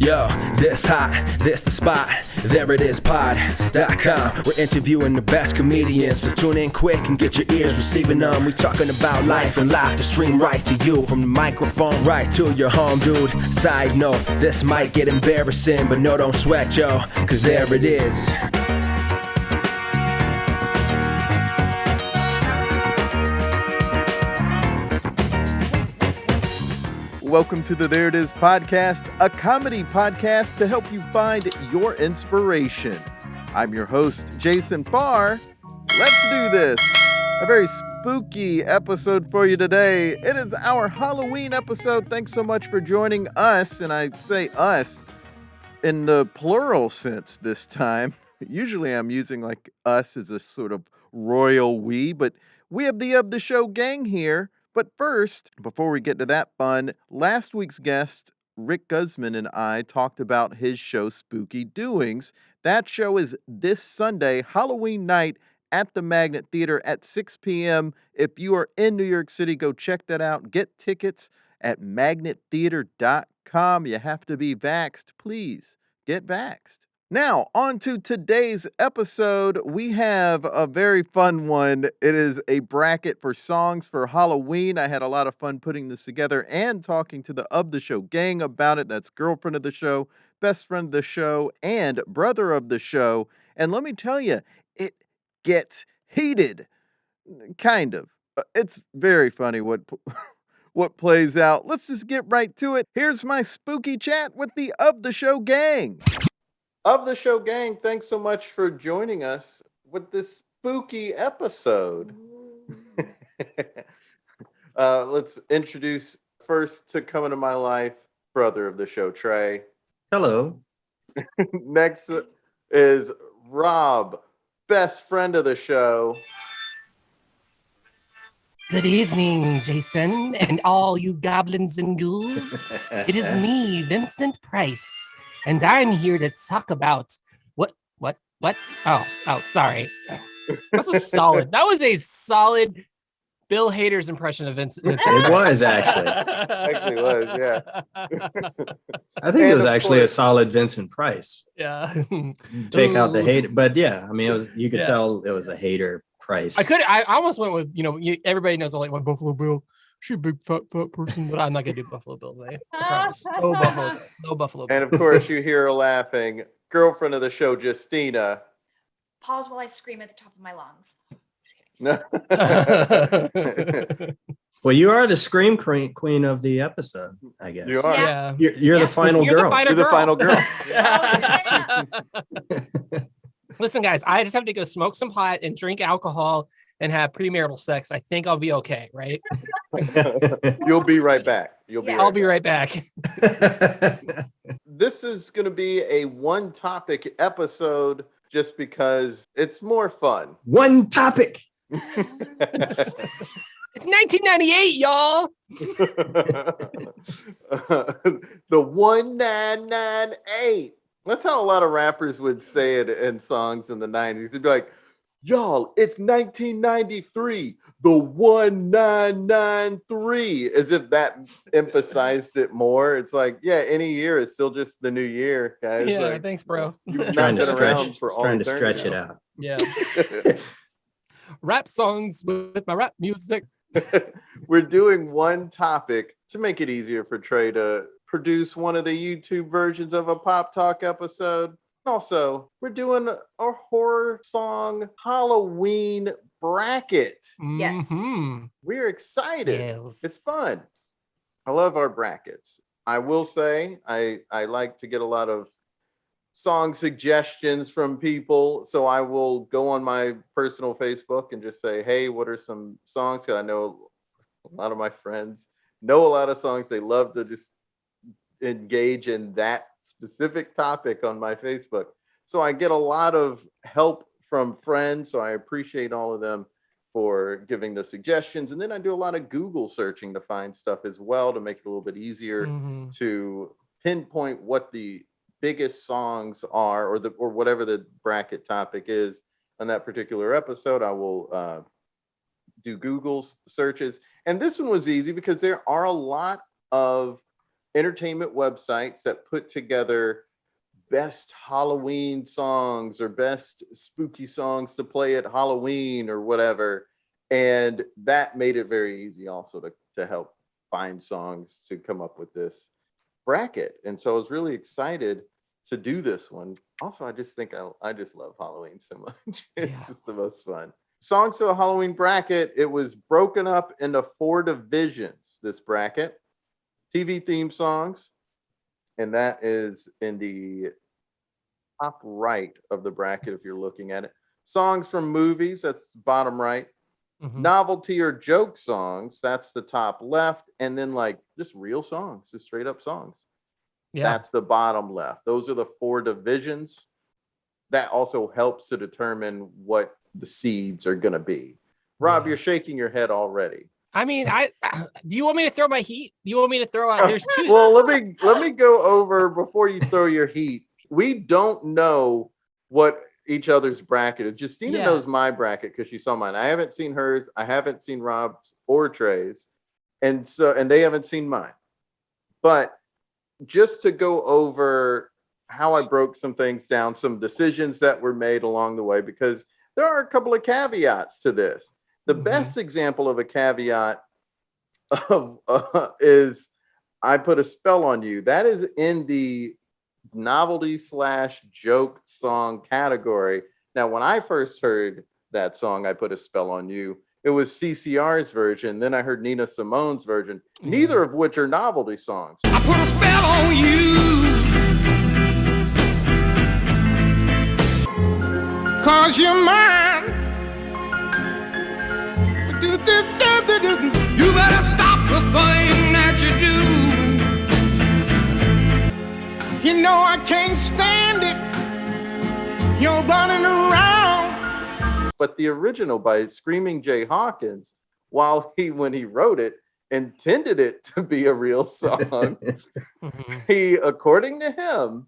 Yo, this hot, this the spot, there it is pod.com. We're interviewing the best comedians, so tune in quick and get your ears receiving them. We talking about life and life to stream right to you, from the microphone right to your home, dude. Side note, this might get embarrassing, but no, don't sweat, yo, cause there it is. Welcome to the There It Is podcast, a comedy podcast to help you find your inspiration. I'm your host, Jason Farr. Let's do this. A very spooky episode for you today. It is our Halloween episode. Thanks so much for joining us. And I say us in the plural sense this time. Usually I'm using like us as a sort of royal we, but we have the Of the Show gang here. But first, before we get to that fun, last week's guest, Rick Guzman, and I talked about his show, Spooky Doings. That show is this Sunday, Halloween night, at the Magnet Theater at 6 p.m. If you are in New York City, go check that out. Get tickets at magnettheater.com. You have to be vaxxed. Please get vaxxed. Now, on to today's episode. We have a very fun one. It is a bracket for songs for Halloween. I had a lot of fun putting this together and talking to the Of the Show gang about it. That's girlfriend of the show, best friend of the show, and brother of the show. And let me tell you, it gets heated. Kind of. It's very funny what plays out. Let's just get right to it. Here's my spooky chat with the Of the Show gang. Of the Show gang, thanks so much for joining us with this spooky episode. Let's introduce first to come into my life, brother of the show, Trey. Hello. Next is Rob, best friend of the show. Good evening, Jason, and all you goblins and ghouls. It is me, Vincent Price. And I'm here to talk about what? Oh, sorry. That was a solid Bill Hader's impression of Vincent. It was actually. Actually was, yeah. I think it was actually a solid Vincent Price. Yeah. Take out the hate, but yeah, I mean, it was. You could tell it was a Hader Price. I almost went with everybody knows I like my Buffalo Bill. She's a big fat person, but I'm not gonna do Buffalo Bill today. I promise. No Buffalo Bill. And of course, you hear her laughing. Girlfriend of the show, Justina. Pause while I scream at the top of my lungs. No. Well, you are the scream queen of the episode, I guess. You are. Yeah. You're the final girl. You're the final girl. Listen, guys, I just have to go smoke some pot and drink alcohol and have premarital sex. I think I'll be okay, right? You'll be right back. I'll be right back. This is going to be a one topic episode just because it's more fun. One topic. It's 1998, y'all. The 1998. That's how a lot of rappers would say it in songs in the 90s. They'd be like, y'all, it's 1993, the 1993, as if that emphasized it more. It's like, yeah, any year is still just the new year, guys. Yeah, like, thanks, bro. Trying to stretch it out. Yeah. Rap songs with my rap music. We're doing one topic to make it easier for Trey to produce one of the YouTube versions of a Pop Talk episode. Also, we're doing a horror song Halloween bracket. Yes. Mm-hmm. We're excited. Yes. It's fun. I love our brackets. I will say I like to get a lot of song suggestions from people. So I will go on my personal Facebook and just say, hey, what are some songs? Because I know a lot of my friends know a lot of songs. They love to just engage in that specific topic on my Facebook. So I get a lot of help from friends. So I appreciate all of them for giving the suggestions. And then I do a lot of Google searching to find stuff as well to make it a little bit easier to pinpoint what the biggest songs are or whatever the bracket topic is on that particular episode. I will do Google searches. And this one was easy because there are a lot of entertainment websites that put together best Halloween songs or best spooky songs to play at Halloween or whatever. And that made it very easy also to help find songs to come up with this bracket. And so I was really excited to do this one. Also, I just think I just love Halloween so much. It's just the most fun. Songs to a Halloween bracket. It was broken up into 4 divisions, this bracket. TV theme songs, and that is in the top right of the bracket if you're looking at it. Songs from movies, that's bottom right. Novelty or joke songs, that's the top left. And then like just real songs, just straight up songs. That's the bottom left. Those are the 4 divisions. That also helps to determine what the seeds are going to be. Rob, you're shaking your head already. I mean, do you want me to throw my heat? Do you want me to throw out? There's 2. Well, let me go over before you throw your heat. We don't know what each other's bracket is. Justina knows my bracket because she saw mine. I haven't seen hers. I haven't seen Rob's or Trey's, and they haven't seen mine. But just to go over how I broke some things down, some decisions that were made along the way, because there are a couple of caveats to this. The best example of a caveat of, is I put a spell on you. That is in the novelty / joke song category. Now, when I first heard that song, I put a spell on you, it was CCR's version. Then I heard Nina Simone's version, neither of which are novelty songs. I put a spell on you, 'cause you're mine. You better stop the thing that you do. You know I can't stand it. You're running around. But the original by Screaming Jay Hawkins, when he wrote it, intended it to be a real song. He, according to him,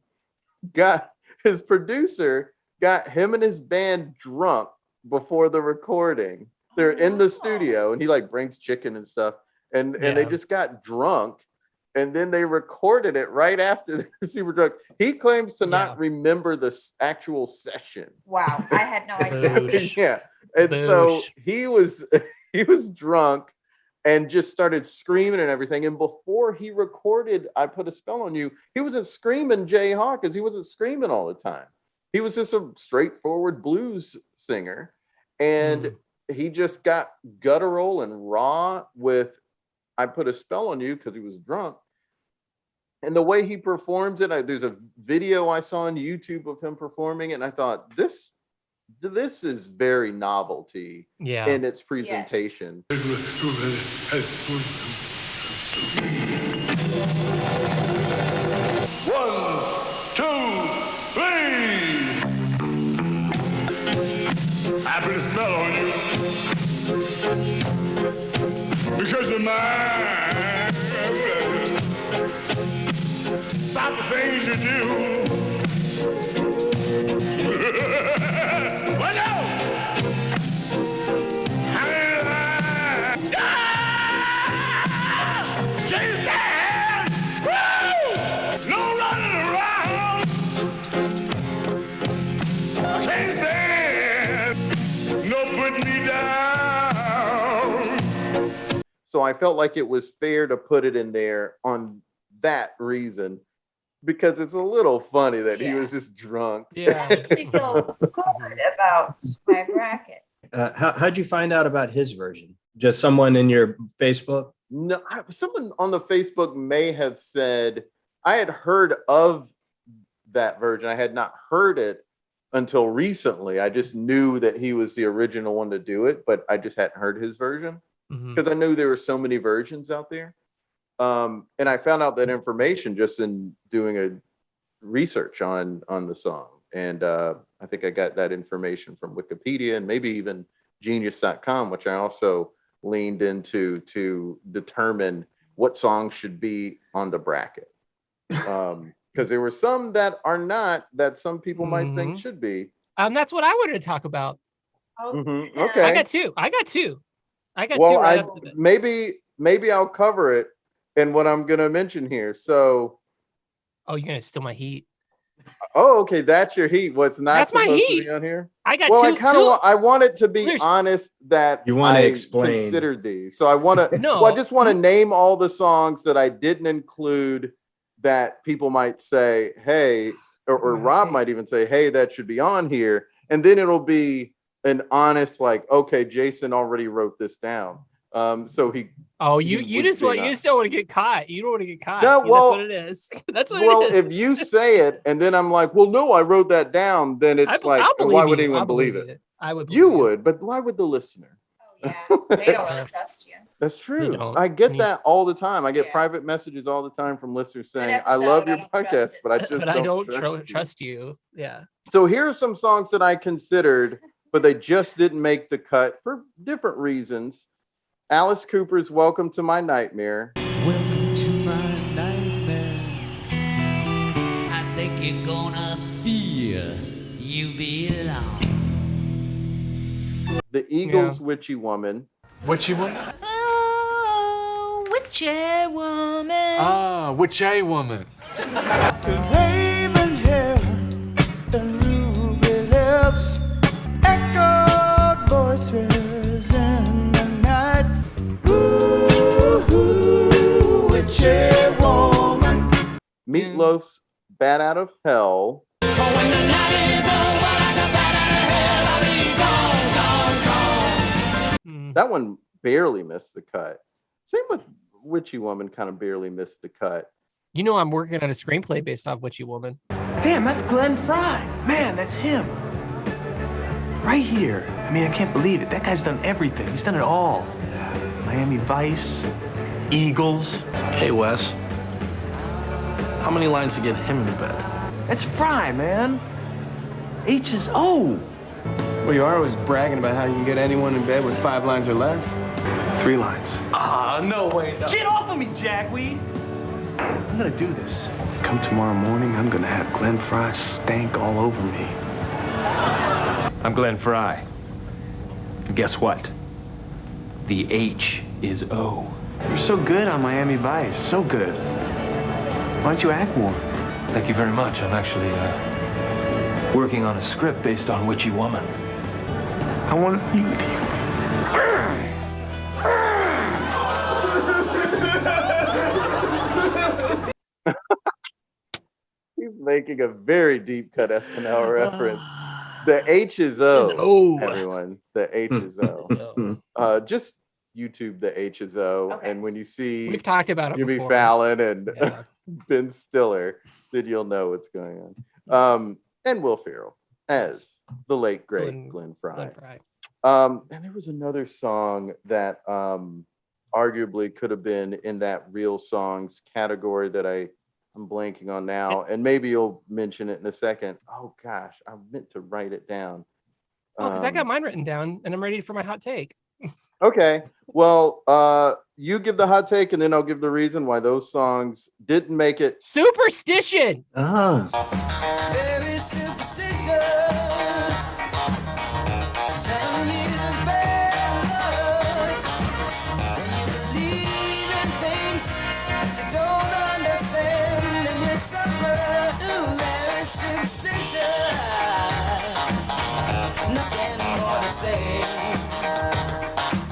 his producer got him and his band drunk before the recording. They're in the studio, and he like brings chicken and stuff, and they just got drunk, and then they recorded it right after they were super drunk. He claims to not remember the actual session. Wow, I had no idea. And so he was drunk and just started screaming and everything. And before he recorded I Put a Spell on You, he wasn't screaming Jay Hawkins. He wasn't screaming all the time. He was just a straightforward blues singer, and he just got guttural and raw with I Put a Spell on You because he was drunk. And the way he performs it, there's a video I saw on YouTube of him performing it, and I thought, this is very novelty in its presentation. I put a spell on you because you're mine. Stop the things you do. What no? Jason! Woo! No running around. I can't stand. No put me down. So I felt like it was fair to put it in there on that reason, because it's a little funny that he was just drunk. That makes me feel good about my bracket. How'd you find out about his version? Just someone in your Facebook? No, someone on the Facebook may have said, I had heard of that version. I had not heard it until recently. I just knew that he was the original one to do it, but I just hadn't heard his version because I knew there were so many versions out there. And I found out that information just in doing a research on the song. And I think I got that information from Wikipedia and maybe even genius.com, which I also leaned into to determine what songs should be on the bracket. Because there were some that are not, that some people might think should be. That's what I wanted to talk about. Okay. I got two. Right maybe I'll cover it, and what I'm gonna mention here. So, Oh, you're gonna steal my heat. oh, okay, that's your heat. What's not That's my supposed to heat. be on here? I got Well, two. I kind of I want it to be There's- honest that You wanna I explain. considered these. So I want to. No. Well, I just want to name all the songs that I didn't include that people might say, hey, or Rob might even say, hey, that should be on here, and then it'll be an honest, like, okay, Jason already wrote this down. So he. Oh, he you would just be want not- you still want to get caught. You don't want to get caught. No, Yeah, well- that's what it is. That's what Well, it is. if you say it and then I'm like, well, no, I wrote that down, then it's like, I'll believe why would you. anyone I'll believe it? I would. You believe it. would, but why would the listener? Oh, yeah. They don't really trust you. That's true. don't. I get You- that all the time. I get Yeah. private messages all the time from listeners saying, Good I love episode, your I don't trust podcast, it." but I just But I don't you." trust you. Yeah. So here are some songs that I considered, but they just didn't make the cut for different reasons. Alice Cooper's Welcome to My Nightmare. Welcome to my nightmare. I think you're gonna feel you belong. The Eagles' Witchy Woman. Witchy woman? Oh, witchy woman. Ah, witchy woman. Raven hair and ruby lips, echoed voices in the night. Ooh, witchy woman. Meatloaf's Bat Out of Hell. When the night is over, like a bat out of hell, I'll be gone, gone, gone. That one barely missed the cut. Same with Witchy Woman, kind of barely missed the cut. You know, I'm working on a screenplay based off Witchy Woman. Damn, that's Glenn Fry. Man, that's him. Right here. I mean, I can't believe it. That guy's done everything. He's done it all. Miami Vice, Eagles. Hey, Wes. How many lines to get him in bed? That's Fry, man. H is O. Well, you are always bragging about how you can get anyone in bed with 5 lines or less. 3 lines. Ah, no way. No. Get off of me, Jackweed. I'm gonna do this. Come tomorrow morning, I'm gonna have Glenn Fry stank all over me. I'm Glenn Fry. And guess what? The H is O. You're so good on Miami Vice, so good. Why don't you act more? Thank you very much. I'm actually working on a script based on Witchy Woman. I want to be with you. He's making a very deep cut SNL reference. The H is O, O. everyone. The H is O. Just YouTube the H is O, Okay. and when you see We've talked about it Jimmy before. Fallon and Yeah. Ben Stiller, then you'll know what's going on. And Will Ferrell as the late great Glenn Fry. Glenn Fry. And there was another song that arguably could have been in that real songs category that I'm blanking on now, and maybe you'll mention it in a second. Oh gosh, I meant to write it down. Oh, because I got mine written down and I'm ready for my hot take. Okay, well, you give the hot take, and then I'll give the reason why those songs didn't make it. Superstition. Ah, Very superstitious. Telling you the bad luck. When you believe in things that you don't understand, and you suffer. Ooh, very superstitious. Nothing more to say.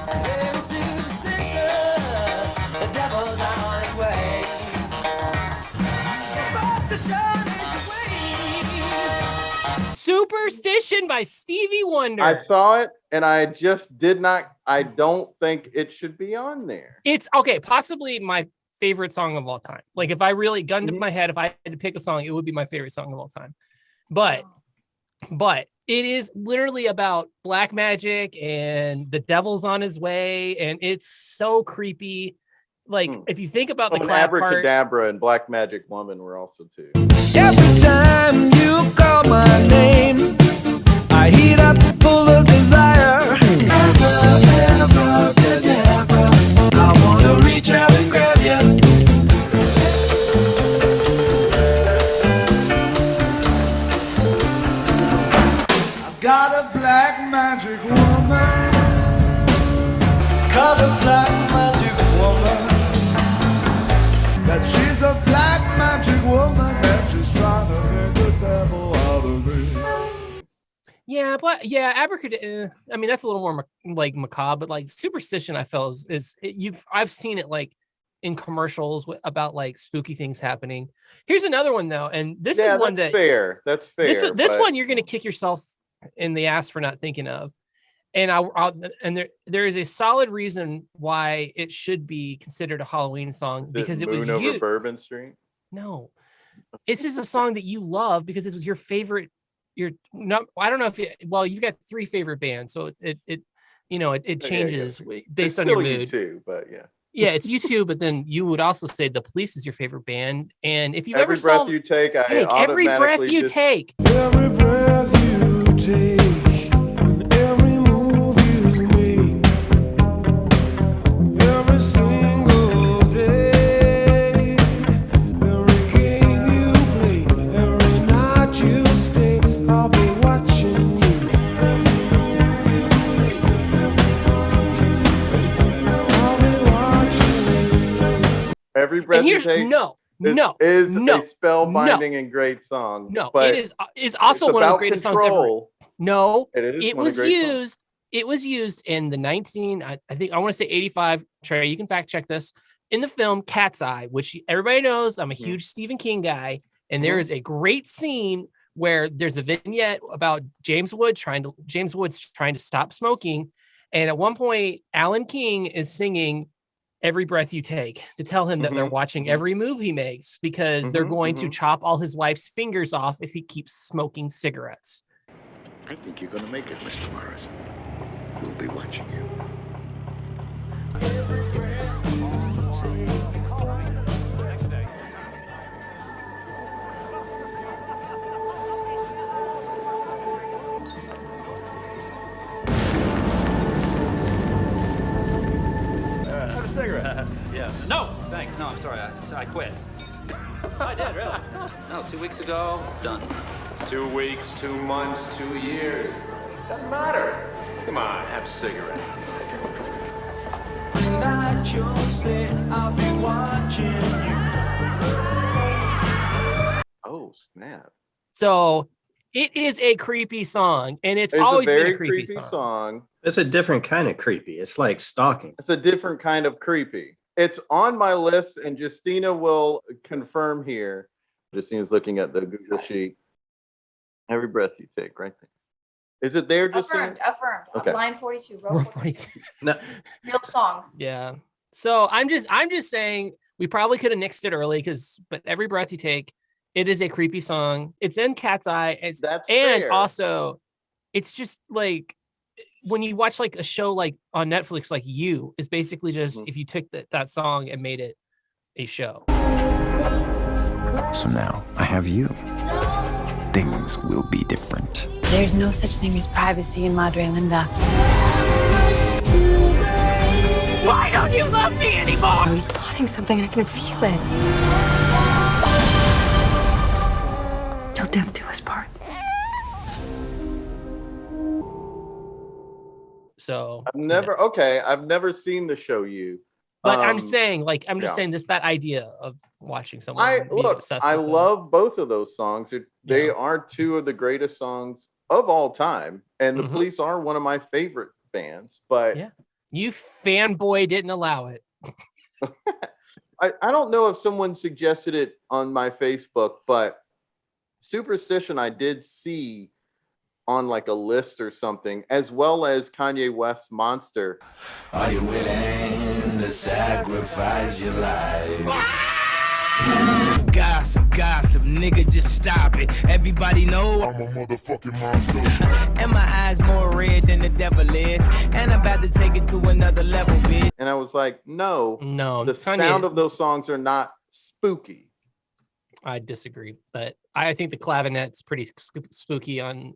Very superstitious. The devil's on his way. Superstition is the way. Superstition by Stevie Wonder. I saw it, and I just did not. I don't think it should be on there. It's okay, possibly my favorite song of all time. Like if I really gunned to my head, if I had to pick a song, it would be my favorite song of all time. But it is literally about black magic and the devil's on his way, and it's so creepy. Like if you think about the And clap part, Abracadabra and Black Magic Woman were also two. Every time you call my name, I heat up full of desire. Abracadabra, I wanna reach out and grab you. I've got a black magic woman, call the black magic woman. She's a black magic woman and she's trying to get the devil out of me. Yeah, but yeah, abracadabra. I mean, that's a little more like macabre, but like Superstition, I felt I've seen it like in commercials about like spooky things happening. Here's another one though, and this is one that's fair. That's fair. This one you're gonna kick yourself in the ass for not thinking of, and there is a solid reason why it should be considered a Halloween song because it was over Bourbon Street. No, it's just a song that you love because it was your favorite. I don't know if you've got 3 favorite bands, so it changes based on your mood too, but yeah. Yeah, it's U2, but then you would also say The Police is your favorite band. And if you every ever breath saw you take, every breath you take. Every breath you take, and every move you make, every single day, every game you play, every night you stay, I'll be watching you. I'll be watching you. Every breath you take is a spellbinding and great song. No, but it is also one of the greatest songs ever. No, it was used. It was used in the I want to say 85. Trey, you can fact check this. In the film Cat's Eye, which everybody knows, I'm a huge Stephen King guy, and there is a great scene where there's a vignette about James Woods trying to stop smoking, and at one point, Alan King is singing "Every Breath You Take" to tell him that they're watching every move he makes because they're going to chop all his wife's fingers off if he keeps smoking cigarettes. I think you're going to make it, Mr. Morrison. We'll be watching you. Have a cigarette. Yeah. No, thanks. No, I'm sorry. I quit. I did, really. No, 2 weeks ago, done. 2 weeks, 2 months, 2 years. Doesn't matter. Come on, have a cigarette. I'll be watching you. Oh, snap. So it is a creepy song, and it's always been a creepy song. It's a different kind of creepy. It's like stalking. It's a different kind of creepy. It's on my list, and Justina will confirm here. Justina's looking at the Google sheet. Every breath you take, right there. Is it there, Justina? Affirmed. Okay. Line 42. Row 42. No. Real song. Yeah. So I'm just saying we probably could have nixed it early but Every Breath You Take, it is a creepy song. It's in Cat's Eye. Also, it's just like when you watch like a show like on Netflix, like You is basically just if you took that song and made it a show. So now I have you. Things will be different. There's no such thing as privacy in Madre Linda. Why don't you love me anymore? I was plotting something and I can feel it. Till death do us part. So I've never seen the show You. But I'm just saying that idea of watching someone. I love both of those songs. They are 2 of the greatest songs of all time, and the Police are one of my favorite bands. But you fanboy didn't allow it. I don't know if someone suggested it on my Facebook, but Superstition I did see on like a list or something, as well as Kanye West's Monster. Are you willing to sacrifice your life? Gossip, nigga, just stop it. Everybody know I'm a motherfucking monster. And my eyes more red than the devil is. And I'm about to take it to another level, bitch. And I was like, no, the Kanye, sound of those songs are not spooky. I disagree, but I think the clavinet's pretty spooky on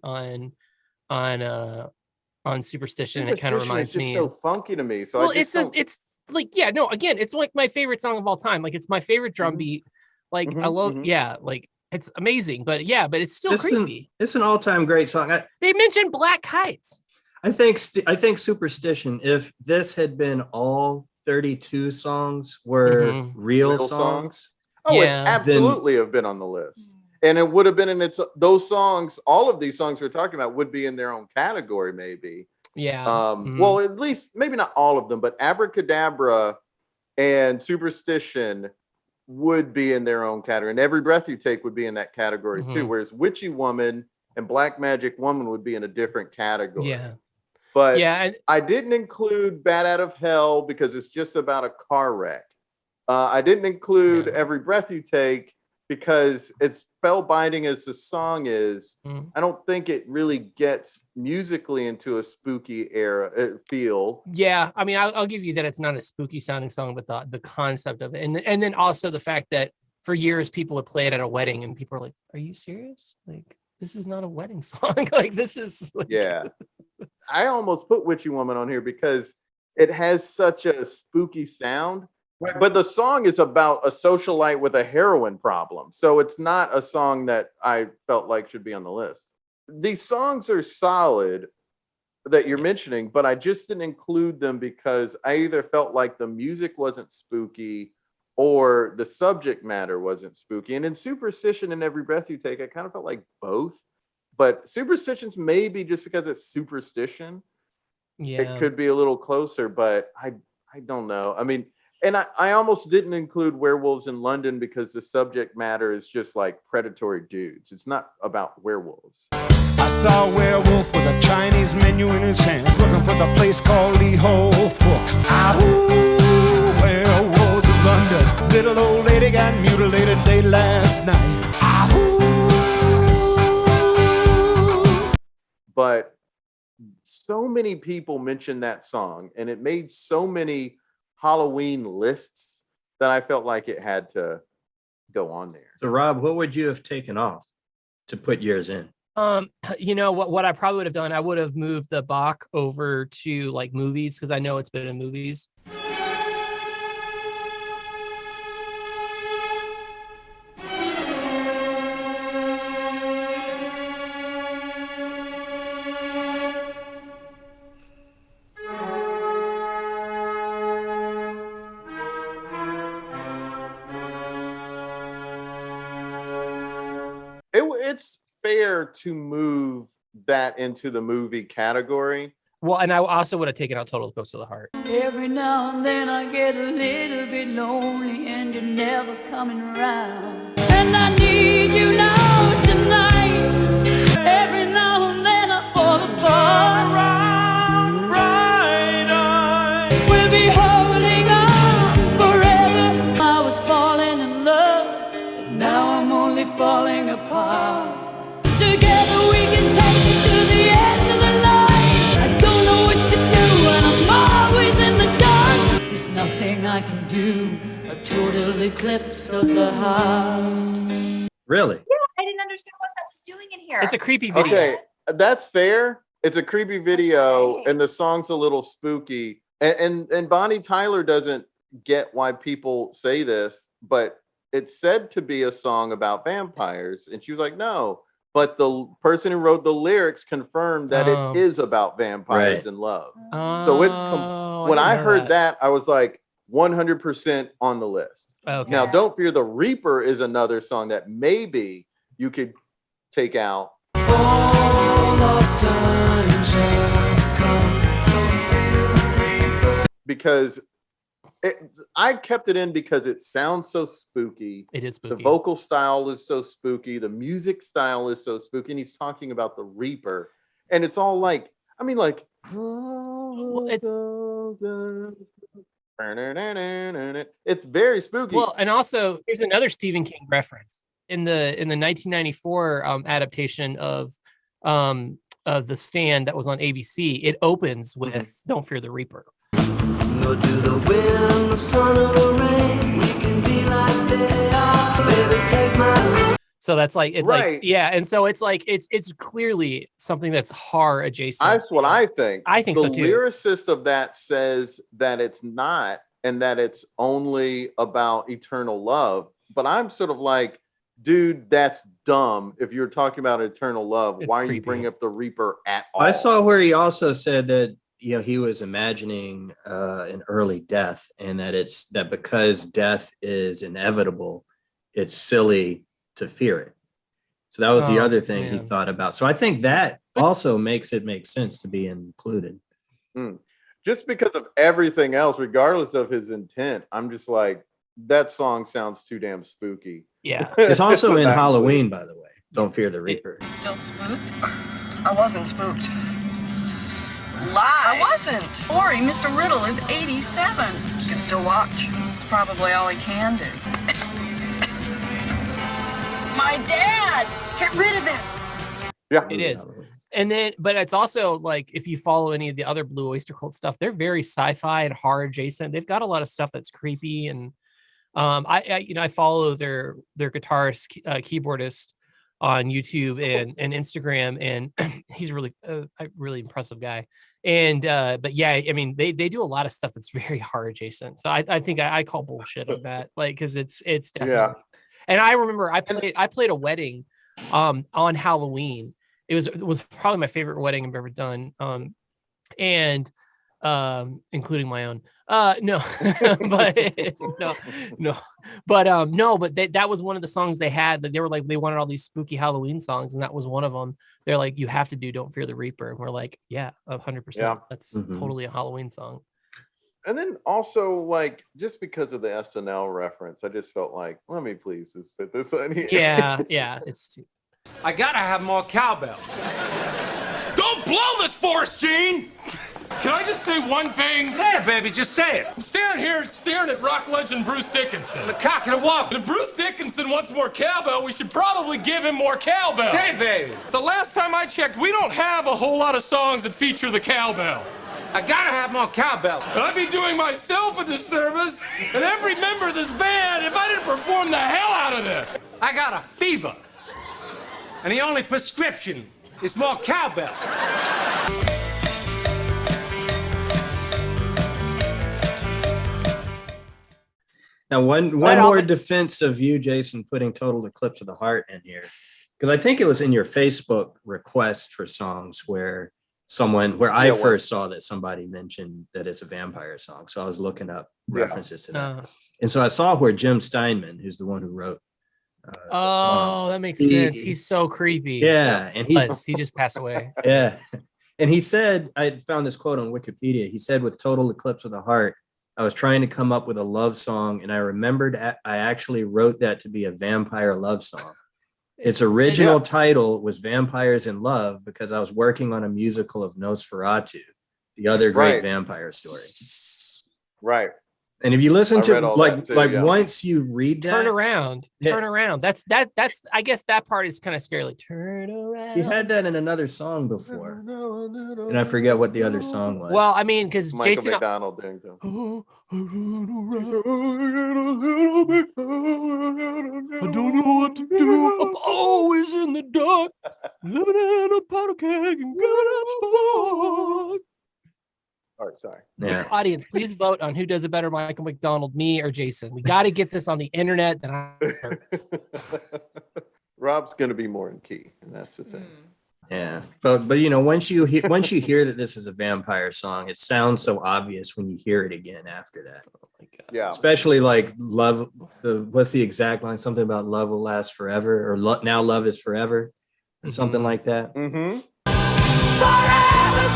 Superstition. It kind of reminds me. It's just so funky to me. So it's like it's like my favorite song of all time. Like it's my favorite drum beat. Like I love like it's amazing. But it's still creepy. It's an all-time great song. They mentioned Black Kites. I think Superstition, if this had been all 32 songs were real songs, Oh, Yeah. it absolutely have been on the list. And it would have been in those songs, all of these songs we're talking about would be in their own category, maybe. Yeah. Well, at least maybe not all of them, but Abracadabra and Superstition would be in their own category. And Every Breath You Take would be in that category too. Whereas Witchy Woman and Black Magic Woman would be in a different category. Yeah. But Yeah. I didn't include Bat Out of Hell because it's just about a car wreck. I didn't include Every Breath You Take because it's spellbinding as the song is. I don't think it really gets musically into a spooky era feel. Yeah, I mean, I'll give you that it's not a spooky sounding song, but the concept of it, and then also the fact that for years people would play it at a wedding, and people are like, "Are you serious? Like, this is not a wedding song. Like, this is like... Yeah." I almost put Witchy Woman on here because it has such a spooky sound. Right. But the song is about a socialite with a heroin problem. So it's not a song that I felt like should be on the list. These songs are solid that you're mentioning, but I just didn't include them because I either felt like the music wasn't spooky or the subject matter wasn't spooky. And in Superstition and Every Breath You Take, I kind of felt like both. But Superstition's maybe just because it's Superstition. Yeah. It could be a little closer, but I don't know. I mean, and I almost didn't include Werewolves in London because the subject matter is just like predatory dudes. It's not about werewolves. I saw a werewolf with a Chinese menu in his hands, looking for the place called Lee Ho Fooks. Ahoo, werewolves of London. Little old lady got mutilated late last night. Ahoo. But so many people mentioned that song, and it made so many Halloween lists that I felt like it had to go on there. So Rob, what would you have taken off to put yours in? You know what I probably would have done, I would have moved the Bach over to like movies because I know it's been in movies. It's fair to move that into the movie category. Well, and I also would have taken out Total Ghost of the Heart. Every now and then I get a little bit lonely and you're never coming around. And I need you now tonight. Every now and then I fall apart. Around bright eyes. We'll be holding on forever. I was falling in love, but now I'm only falling apart. Together we can take it to the end of the line. I don't know what to do and I'm always in the dark. There's nothing I can do. A total eclipse of the heart. Really? Yeah, I didn't understand what that was doing in here. It's a creepy video. Okay, that's fair. It's a creepy video, and the song's a little spooky. And Bonnie Tyler doesn't get why people say this, but it's said to be a song about vampires, and she was like, no. But the person who wrote the lyrics confirmed that it is about vampires and love. So it's when I heard that, I was like 100% on the list. Okay. Now, Don't Fear the Reaper is another song that maybe you could take out. Because I kept it in because it sounds so spooky. It is spooky. The vocal style is so spooky. The music style is so spooky. And he's talking about the Reaper. And it's all like, I mean, like, it's very spooky. Well, and also here's another Stephen King reference in the 1994 adaptation of The Stand that was on ABC. It opens with "Don't Fear the Reaper." Go to the wind, the sun, or the rain. We can be like they are. Baby, take my. So that's like it, Right. like, yeah, and so it's like it's clearly something that's horror adjacent. That's what I think. I think the so too. lyricist of that says that it's not, and that it's only about eternal love. But I'm sort of like, dude, that's dumb. If you're talking about eternal love, why are you bringing up the Reaper at all? I saw where he also said that he was imagining an early death, and that it's that because death is inevitable, it's silly to fear it. So that was the other thing he man. thought about. So I think that also makes it make sense to be included. Just because of everything else, regardless of his intent, I'm just like, that song sounds too damn spooky. Yeah. It's also in Halloween, by the way. Don't Fear the Reaper. Still spooked? I wasn't spooked. Lies. I wasn't. Sorry, Mr. Riddle is 87. You can still watch. It's probably all he can do. My dad! Get rid of this! Yeah. It is. And then, but it's also like, if you follow any of the other Blue Oyster Cult stuff, they're very sci-fi and horror adjacent. They've got a lot of stuff that's creepy. And I follow their guitarist, keyboardist on YouTube and Instagram, and he's really a really impressive guy. And but yeah, I mean, they do a lot of stuff that's very horror adjacent. So I think I call bullshit on that, like, because it's definitely. Yeah. And I remember I played a wedding on Halloween. It was probably my favorite wedding I've ever done. And including my own. But no, but that was one of the songs they had, that they were like, they wanted all these spooky Halloween songs, and that was one of them. They're like, you have to do Don't Fear the Reaper. And we're like, yeah, 100%. Yeah. That's totally a Halloween song. And then also, like, just because of the SNL reference, I just felt like, let me please just put this on here. Yeah, it's too. I gotta have more cowbell. Don't blow this force, Gene! Can I just say one thing? Say it, baby, just say it. I'm staring at rock legend Bruce Dickinson. The cock and a walk. If Bruce Dickinson wants more cowbell, we should probably give him more cowbell. Say it, baby. The last time I checked, we don't have a whole lot of songs that feature the cowbell. I gotta have more cowbell. And I'd be doing myself a disservice and every member of this band if I didn't perform the hell out of this. I got a fever. And the only prescription is more cowbell. Now, one more defense of you, Jason, putting Total Eclipse of the Heart in here, because I think it was in your Facebook request for songs where I first saw that somebody mentioned that it's a vampire song. So I was looking up references to that. And so I saw where Jim Steinman, who's the one who wrote. That makes sense. He's so creepy. Yeah. And he just passed away. Yeah. And he said, I found this quote on Wikipedia. He said, with Total Eclipse of the Heart, I was trying to come up with a love song, and I remembered I actually wrote that to be a vampire love song. Its original title was Vampires in Love, because I was working on a musical of Nosferatu, the other great vampire story. Right. And if you listen to once you read that, turn around. That's I guess that part is kind of scary. Like, turn around. He had that in another song before, and I forget what the other song was. Well, I mean, because Jason McDonald doing so. I don't know what to do. I'm always in the dark, living in a powder keg and giving up spark. All right, sorry. Yeah. Audience, please vote on who does it better, Michael McDonald, me or Jason. We got to get this on the internet. Rob's going to be more in key, and that's the thing. Yeah, but once you hear that this is a vampire song, it sounds so obvious when you hear it again after that. Oh my God. Yeah, especially like love. What's the exact line? Something about love will last forever, or now love is forever, or something like that. Forever's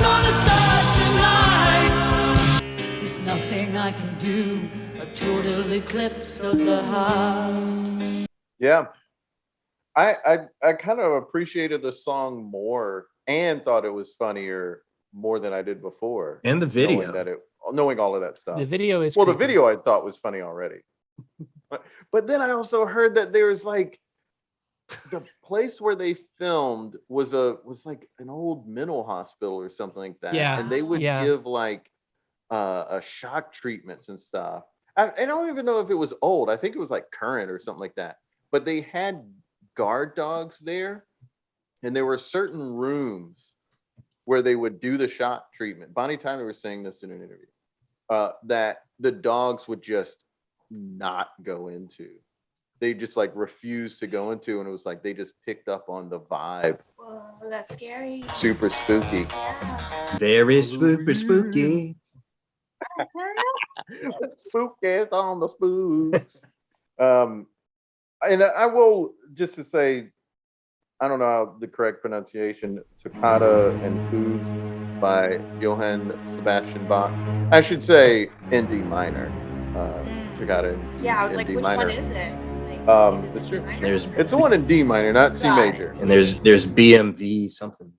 gonna start tonight. There's nothing I can do. A total eclipse of the heart. Yeah. I kind of appreciated the song more and thought it was funnier more than I did before. And the video. Knowing all of that stuff. The video is the video I thought was funny already. But then I also heard that there's like the place where they filmed was like an old mental hospital or something like that. Yeah. And they would give like a shock treatments and stuff. I don't even know if it was old. I think it was like current or something like that. But they had guard dogs there, and there were certain rooms where they would do the shock treatment. Bonnie Tyler was saying this in an interview, that the dogs would just not go into. They just like refused to go into, and it was like they just picked up on the vibe. Whoa, that's scary. Super spooky. Yeah. Very super spooky. Spooky on the spooks. And I will just to say, I don't know how the correct pronunciation, Toccata and Fugue by Johann Sebastian Bach. I should say in D minor. Toccata Yeah, I was in like, D which minor. one is it? Like, It's true. There's It's the one in D minor, not C major. and there's BMV something.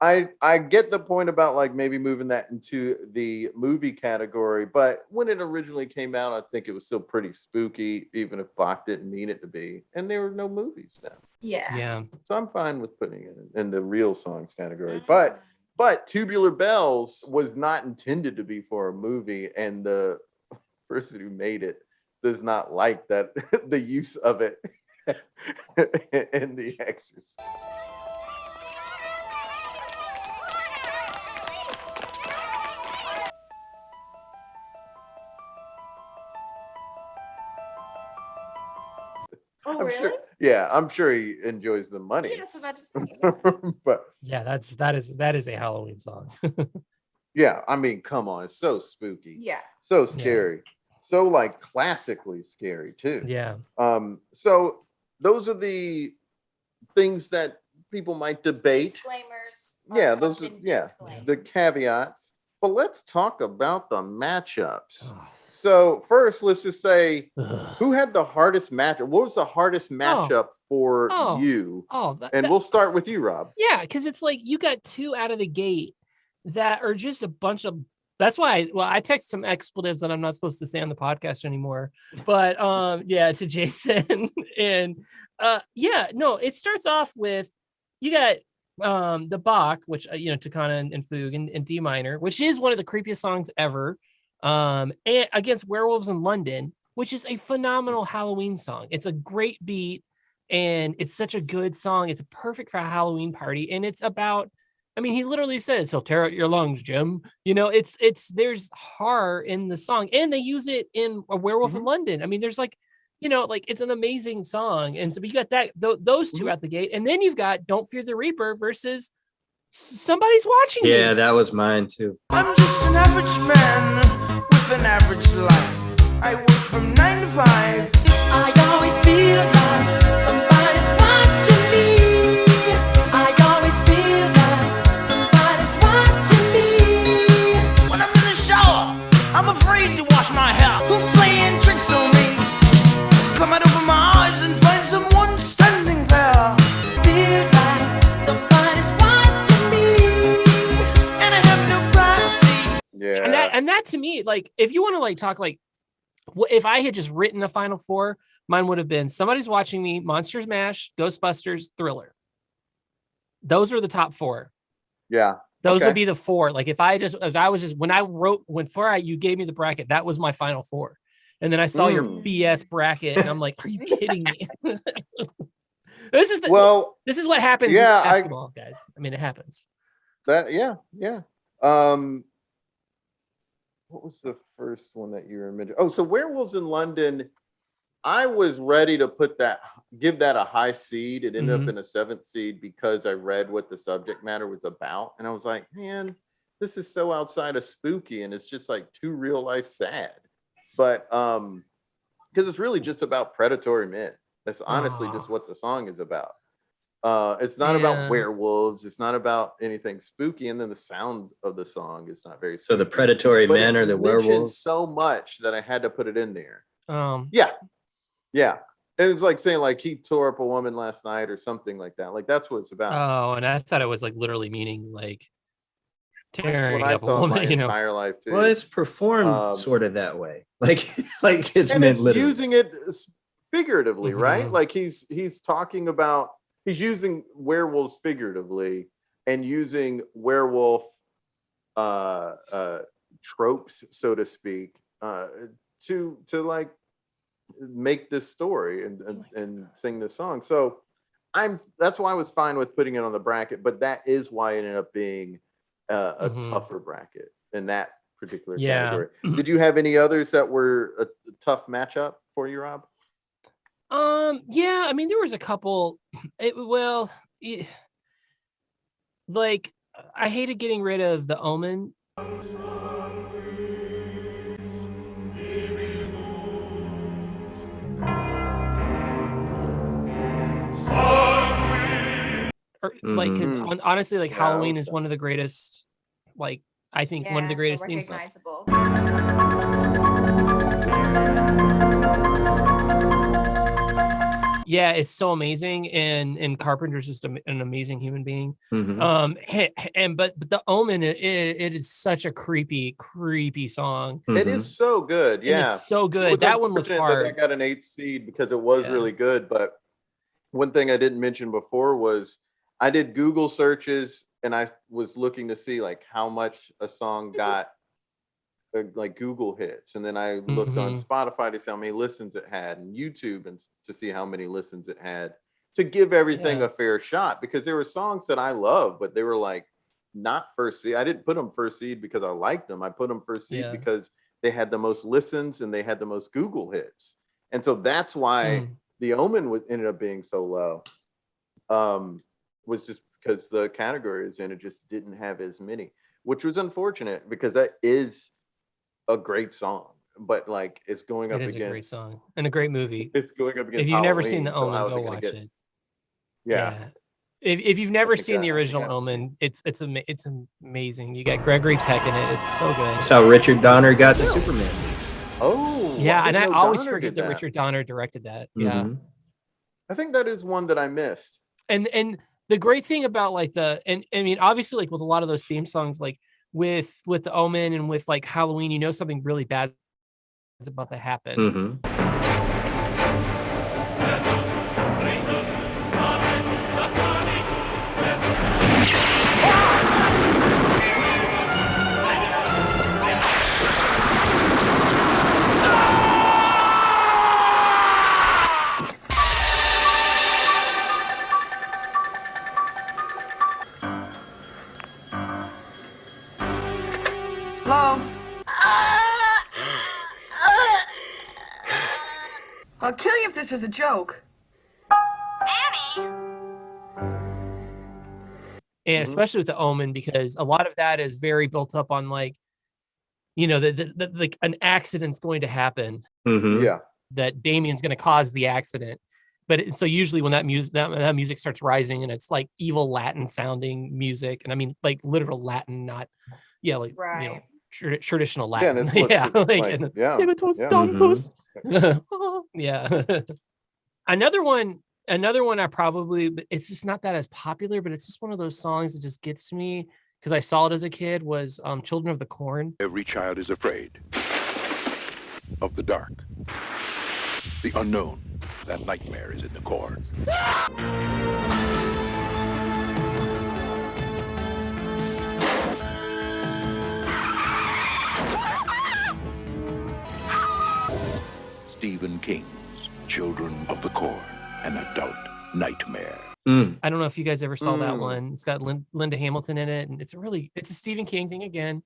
I get the point about like maybe moving that into the movie category, but when it originally came out, I think it was still pretty spooky, even if Bach didn't mean it to be. And there were no movies then. Yeah. Yeah. So I'm fine with putting it in the real songs category. But Tubular Bells was not intended to be for a movie, and the person who made it does not like that the use of it in The Exorcist. Oh, I'm really? sure, yeah, I'm sure he enjoys the money. Yeah, that's what I just said. But Yeah, that is a Halloween song. yeah, I mean, come on, it's so spooky. Yeah. So scary. So like classically scary too. Yeah. So those are the things that people might debate. Disclaimers. Yeah, those are the caveats. But let's talk about the matchups. So first, let's just say who had the hardest matchup? What was the hardest matchup for you? And we'll start with you, Rob. Yeah, because it's like you got two out of the gate that are just a bunch of. That's why I text some expletives that I'm not supposed to say on the podcast anymore. But to Jason and it starts off with you got the Bach, which Toccata and Fugue in D minor, which is one of the creepiest songs ever. And against Werewolves in London, which is a phenomenal Halloween song. It's a great beat and it's such a good song. It's perfect for a Halloween party. And it's about, I mean, he literally says he'll tear out your lungs, Jim. There's horror in the song, and they use it in A Werewolf in London. I mean, there's it's an amazing song. And so you got those two out the gate. And then you've got Don't Fear the Reaper versus Somebody's Watching Me. Yeah, that was mine too. I'm just an average man with an average life. I work from 9 to 5. I always feel like somebody's watching me. I always feel like somebody's watching me. When I'm in the shower, I'm afraid to wash my hair. Who's playing tricks on me? I might open my eyes and find someone standing there. Feel like somebody's watching me, and I have no privacy. Yeah. And that to me, like, if you want to talk if I had just written a final four, mine would have been Somebody's Watching Me, Monsters Mash, Ghostbusters, Thriller. Those are the top four. Yeah. Those would be the four. Like before you gave me the bracket, that was my final four. And then I saw your BS bracket and I'm like, are you kidding me? This is what happens in basketball, guys. I mean, it happens. What was the first one that you remember? Oh, so Werewolves in London, I was ready to give that a high seed. It ended up in a 7th seed because I read what the subject matter was about. And I was like, man, this is so outside of spooky and it's just like too real life sad. But because it's really just about predatory men. That's honestly just what the song is about. It's not about werewolves. It's not about anything spooky. And then the sound of the song is not very spooky. So the predatory men are the werewolves? So much that I had to put it in there. Yeah. It was like saying like he tore up a woman last night or something like that. Like that's what it's about. Oh, and I thought it was like literally meaning like tearing up a woman, my entire life too. Well, it's performed sort of that way. Like it's meant literally. Using it figuratively, right? Like he's talking about, he's using werewolves figuratively and using werewolf tropes, so to speak, to like make this story and sing this song. So that's why I was fine with putting it on the bracket, but that is why it ended up being a tougher bracket in that particular category. Did you have any others that were a tough matchup for you, Rob? Yeah, I mean there was a couple. I hated getting rid of The Omen. like, because honestly, like Yeah, Halloween is one of the greatest, like, I think one of the greatest theme songs. recognizable. Yeah, it's so amazing, and Carpenter's just an amazing human being. But the Omen, it is such a creepy song. It is so good. And Yeah, it's so It good. That one was unfortunate that hard. That got an 8th seed because it was really good. But one thing I didn't mention before was I did Google searches and I was looking to see like how much a song got like Google hits, and then I looked on Spotify to see how many listens it had, and YouTube and to see how many listens it had, to give everything a fair shot, because there were songs that I love, but they were like not first seed. I didn't put them first seed because I liked them. I put them first seed because they had the most listens and they had the most Google hits, and so that's why The Omen ended up being so low. Was just because the categories in it just didn't have as many, which was unfortunate because that is a great song, but like it's going up against. It is a great song and a great movie. It's going up against. If you've never seen Halloween, The Omen, so go watch it. Yeah. If you've never seen the original Omen, it's amazing. You got Gregory Peck in it. It's so good. That's how Richard Donner got the Superman. Oh, yeah, and I always Donner forget did that Richard Donner directed that. Yeah, I think that is one that I missed. and the great thing about like I mean, obviously, like with a lot of those theme songs, like with The Omen and with like Halloween, you know something really bad is about to happen. Hello? I'll kill you if this is a joke. And especially with The Omen, because a lot of that is very built up on like, you know, like an accident's going to happen. Yeah. That Damien's going to cause the accident. But so usually when that music starts rising, and it's like evil Latin sounding music, and I mean like literal Latin, not you know, traditional Latin. Yeah, Another one I probably, it's just not that as popular, but it's just one of those songs that just gets to me because I saw it as a kid, was Children of the Corn. Every child is afraid of the dark, the unknown. That nightmare is in the corn. Stephen King's Children of the Corn, an adult nightmare. I don't know if you guys ever saw that one. It's got Linda Hamilton in it, and it's a Stephen King thing again.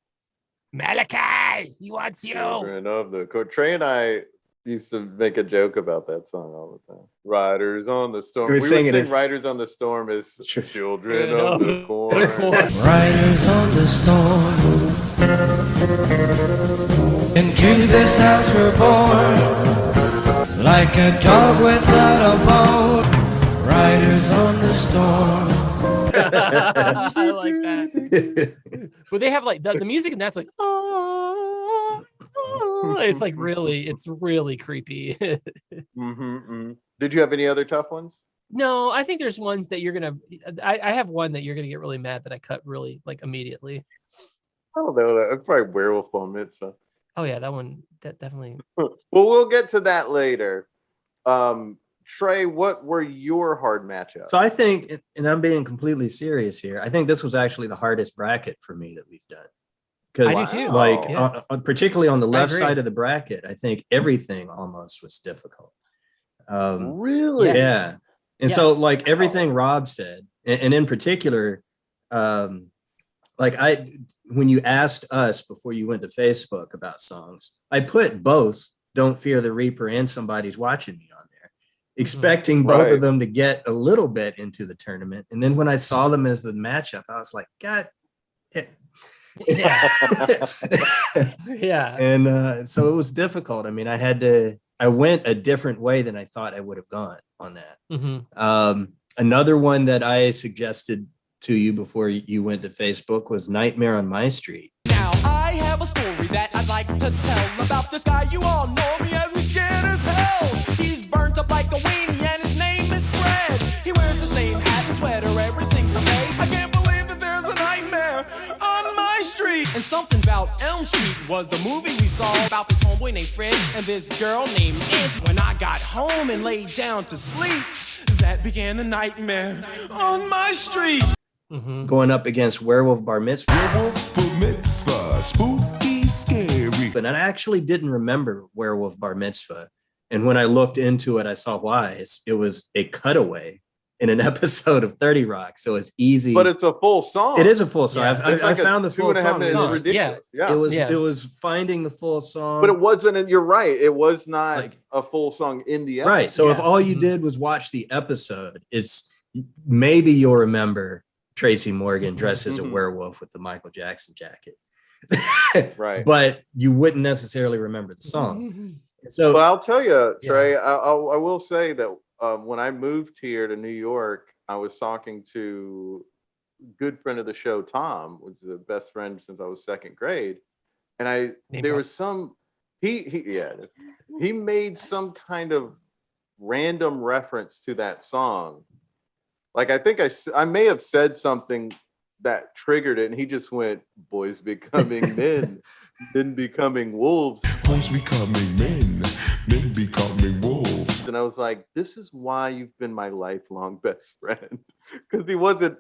Malachi, he wants you. Children of the Corn. Trey and I used to make a joke about that song all the time. Riders on the Storm. We would sing Riders on the Storm as Children of the Corn. Riders on the storm. Into this house we're born, like a dog without a bone. Riders on the storm. I like that. But they have like the music, and that's like, it's like it's really creepy. Did you have any other tough ones? No, I think there's ones that you're gonna. I have one that you're gonna get really mad that I cut really like immediately. I don't know. That's probably Werewolf on Mitzvah. Oh yeah, that one. That definitely. Well, we'll get to that later. Trey, what were your hard matchups? So I think, and I'm being completely serious here, I think this was actually the hardest bracket for me that we've done. Because I do too. Like, particularly on the left side of the bracket, I think everything almost was difficult. Really? Yeah. And so like everything Rob said, and in particular, like when you asked us before you went to Facebook about songs, I put both Don't Fear the Reaper and Somebody's Watching Me on there, expecting both of them to get a little bit into the tournament. And then when I saw them as the matchup, I was like, God. Yeah. And so it was difficult. I mean, I went a different way than I thought I would have gone on that. Another one that I suggested to you before you went to Facebook was Nightmare on My Street. Now I have a story that I'd like to tell about this guy. You all know me as me scared as hell. He's burnt up like a weenie and his name is Fred. He wears the same hat and sweater every single day. I can't believe that there's a nightmare on my street. And something about Elm Street was the movie we saw about this homeboy named Fred and this girl named Liz. When I got home and laid down to sleep, that began the nightmare on my street. Going up against Werewolf Bar Mitzvah. Werewolf Bar Mitzvah, spooky, scary. And I actually didn't remember Werewolf Bar Mitzvah. And when I looked into it, I saw why. It was a cutaway in an episode of 30 Rock. So it's easy. But it's a full song. It is a full song. Yeah. I found the full song. Yeah. It was finding the full song. But it wasn't, you're right. It was not like a full song in the episode. Right. So if all you did was watch the episode, it's maybe you'll remember Tracy Morgan dressed as a werewolf with the Michael Jackson jacket. Right. But you wouldn't necessarily remember the song. So, but I'll tell you, Trey, I will say that when I moved here to New York, I was talking to a good friend of the show, Tom, which is the best friend since I was second grade. And he made some kind of random reference to that song. Like, I think I may have said something that triggered it, and he just went, boys becoming men, men becoming wolves. Boys becoming men, men becoming wolves. And I was like, this is why you've been my lifelong best friend. Because he wasn't,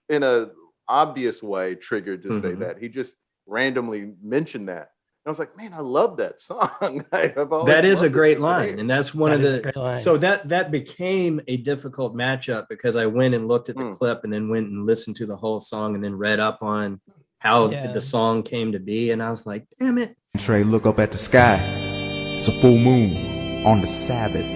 in a obvious way, triggered to say that. He just randomly mentioned that. I was like, man, I love that song. That is a great line. And that's one of the, so that became a difficult matchup because I went and looked at the clip and then went and listened to the whole song and then read up on how the song came to be. And I was like, damn it. Trey, look up at the sky. It's a full moon on the Sabbath.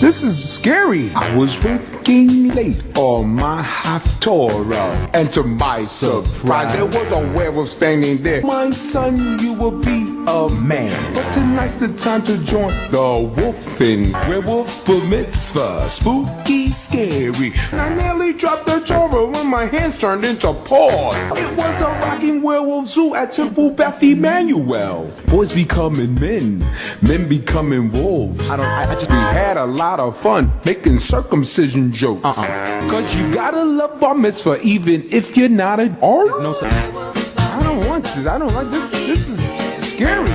This is scary. I was working late on my Haftorah, and to my surprise, there was a werewolf standing there. My son, you will be a man. But tonight's the time to join the wolfing. Werewolf Bar Mitzvah, spooky, scary. And I nearly dropped the Torah when my hands turned into paws. It was a rocking werewolf zoo at Temple Beth Emmanuel. Boys becoming men, men becoming wolves. We had a lot of fun making circumcision jokes. Cause you gotta love Bar Mitzvah even if you're not an artist. No, I don't want this. I don't like this. This is scary.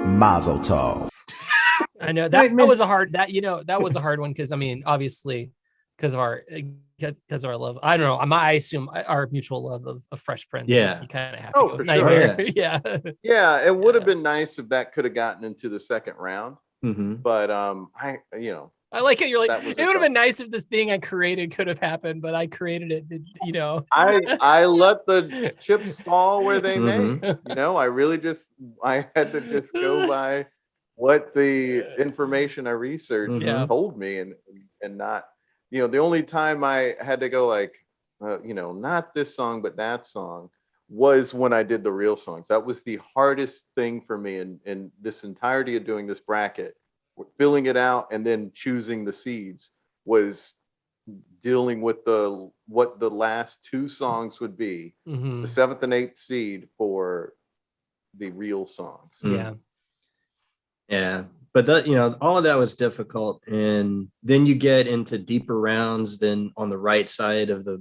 Mazel tov. I know that was a hard one because I mean obviously because of our love. I don't know. I assume our mutual love of Fresh Prince. Yeah, you kind of have to go for Nightmare. sure. Yeah. Yeah, it would have been nice if that could have gotten into the second round. But I like it. You're like, it would have been nice if this thing I created could have happened, but I created it. I let the chips fall where they may. I had to just go by what the information I researched told me, and not. The only time I had to go like, not this song, but that song was when I did the real songs. That was the hardest thing for me in this entirety of doing this bracket. Filling it out and then choosing the seeds was dealing with what the last two songs would be, the 7th and 8th seed for the real songs. Yeah. But all of that was difficult. And then you get into deeper rounds. Then on the right side of the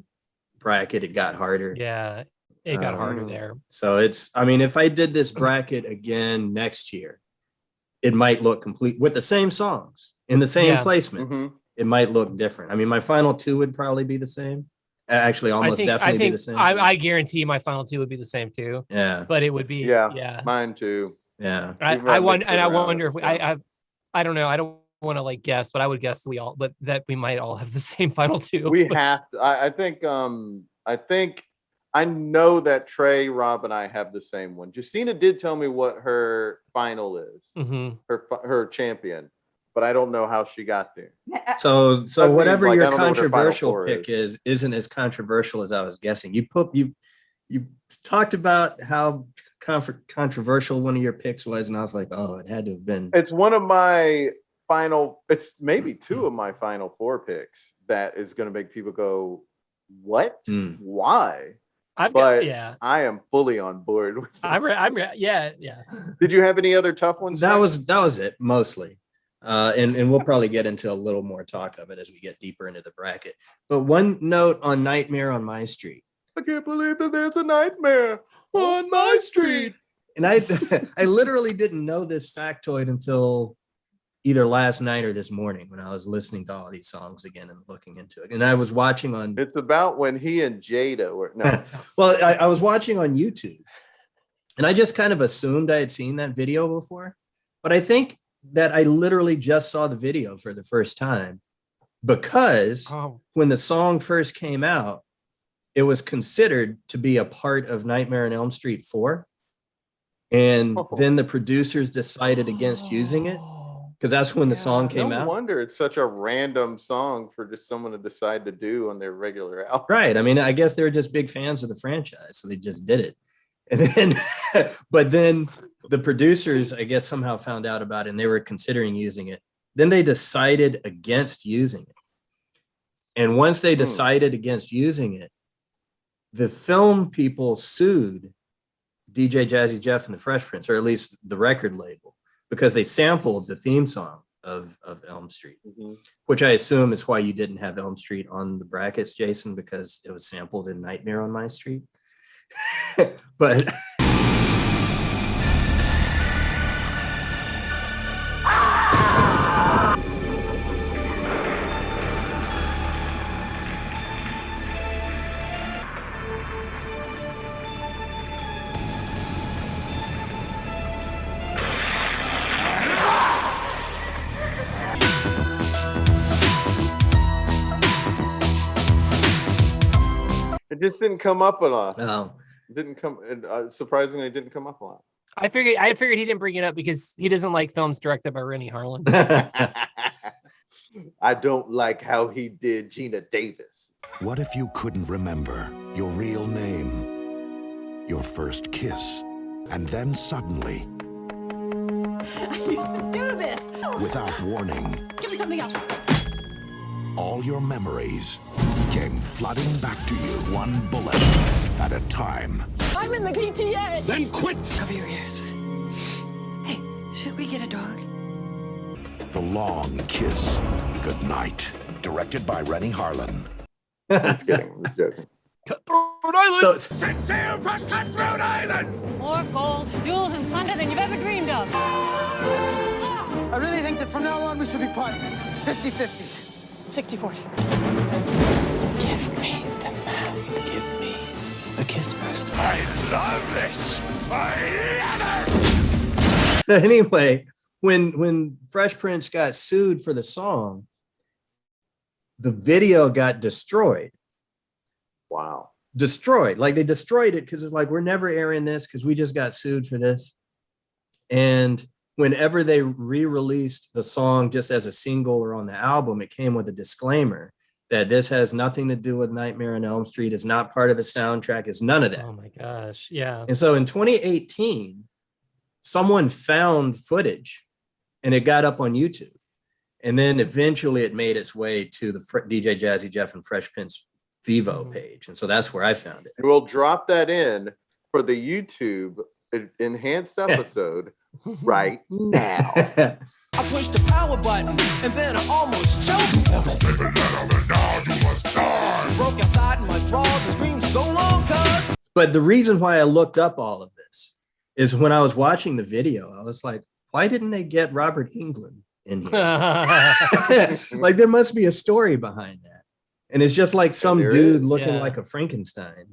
bracket, it got harder. Yeah, it got harder there. So if I did this bracket again next year, it might look complete with the same songs in the same placements. It might look different. I mean, my final two would probably be the same. Actually, definitely be the same. I guarantee my final two would be the same too. Yeah. But it would be mine too. Yeah. I wonder if I don't know. I don't want to like guess, but I would guess that we might all have the same final two. We have to. I think I know that Trey, Rob, and I have the same one. Justina did tell me what her final is, her champion, but I don't know how she got there. So whatever your controversial pick isn't as controversial as I was guessing. You talked about how controversial one of your picks was, and I was like, oh, it had to have been. It's one of my final. It's maybe two of my final four picks that is going to make people go, "What? Why?" I am fully on board with it. Yeah. Did you have any other tough ones? That was it mostly. And we'll probably get into a little more talk of it as we get deeper into the bracket. But one note on Nightmare on My Street. I can't believe that there's a nightmare on my street. And I literally didn't know this factoid until either last night or this morning when I was listening to all these songs again and looking into it. And I was watching on. It's about when he and Jada were. No. Well, I was watching on YouTube, and I just kind of assumed I had seen that video before. But I think that I literally just saw the video for the first time because when the song first came out, it was considered to be a part of Nightmare on Elm Street 4. And then the producers decided against using it because that's when the song came out. No wonder it's such a random song for just someone to decide to do on their regular album. Right. I mean, I guess they were just big fans of the franchise, so they just did it. And then, but then the producers, I guess, somehow found out about it and they were considering using it. Then they decided against using it. And once they decided against using it, the film people sued DJ Jazzy Jeff and the Fresh Prince, or at least the record label, because they sampled the theme song of Elm Street, which I assume is why you didn't have Elm Street on the brackets, Jason, because it was sampled in Nightmare on My Street. But it just didn't come up a lot. No. Didn't come. Surprisingly, it didn't come up a lot. I figured he didn't bring it up because he doesn't like films directed by Rennie Harlan. I don't like how he did Gina Davis. What if you couldn't remember your real name, your first kiss, and then suddenly, I used to do this. without warning, Give me something else. all your memories came flooding back to you one bullet at a time? I'm in the PTA. Then quit! Cover your ears. Hey, should we get a dog? The Long Kiss Goodnight, directed by Rennie Harlan. Just kidding. I'm just joking. Cutthroat Island. Set sail for Cutthroat Island! More gold, jewels, and plunder than you've ever dreamed of. I really think that from now on we should be partners. 50-50. 60-40. Give me the map. Give me a kiss first. I love this! I love it! anyway, when Fresh Prince got sued for the song, the video got destroyed. Wow. Destroyed. Like they destroyed it because it's like, we're never airing this because we just got sued for this. And whenever they re-released the song just as a single or on the album, it came with a disclaimer that this has nothing to do with Nightmare on Elm Street. It's not part of the soundtrack. It's none of that. Oh my gosh. Yeah. And so in 2018, someone found footage and it got up on YouTube. And then eventually it made its way to the DJ Jazzy Jeff and Fresh Prince Vivo page. And so that's where I found it. We'll drop that in for the YouTube enhanced episode right now. I pushed the power button and then I almost choked. Broke outside in my drawers and screamed so long, cuz. But the reason why I looked up all of this is when I was watching the video, I was like, why didn't they get Robert Englund in here? Like there must be a story behind that. And it's just like some dude looking like a Frankenstein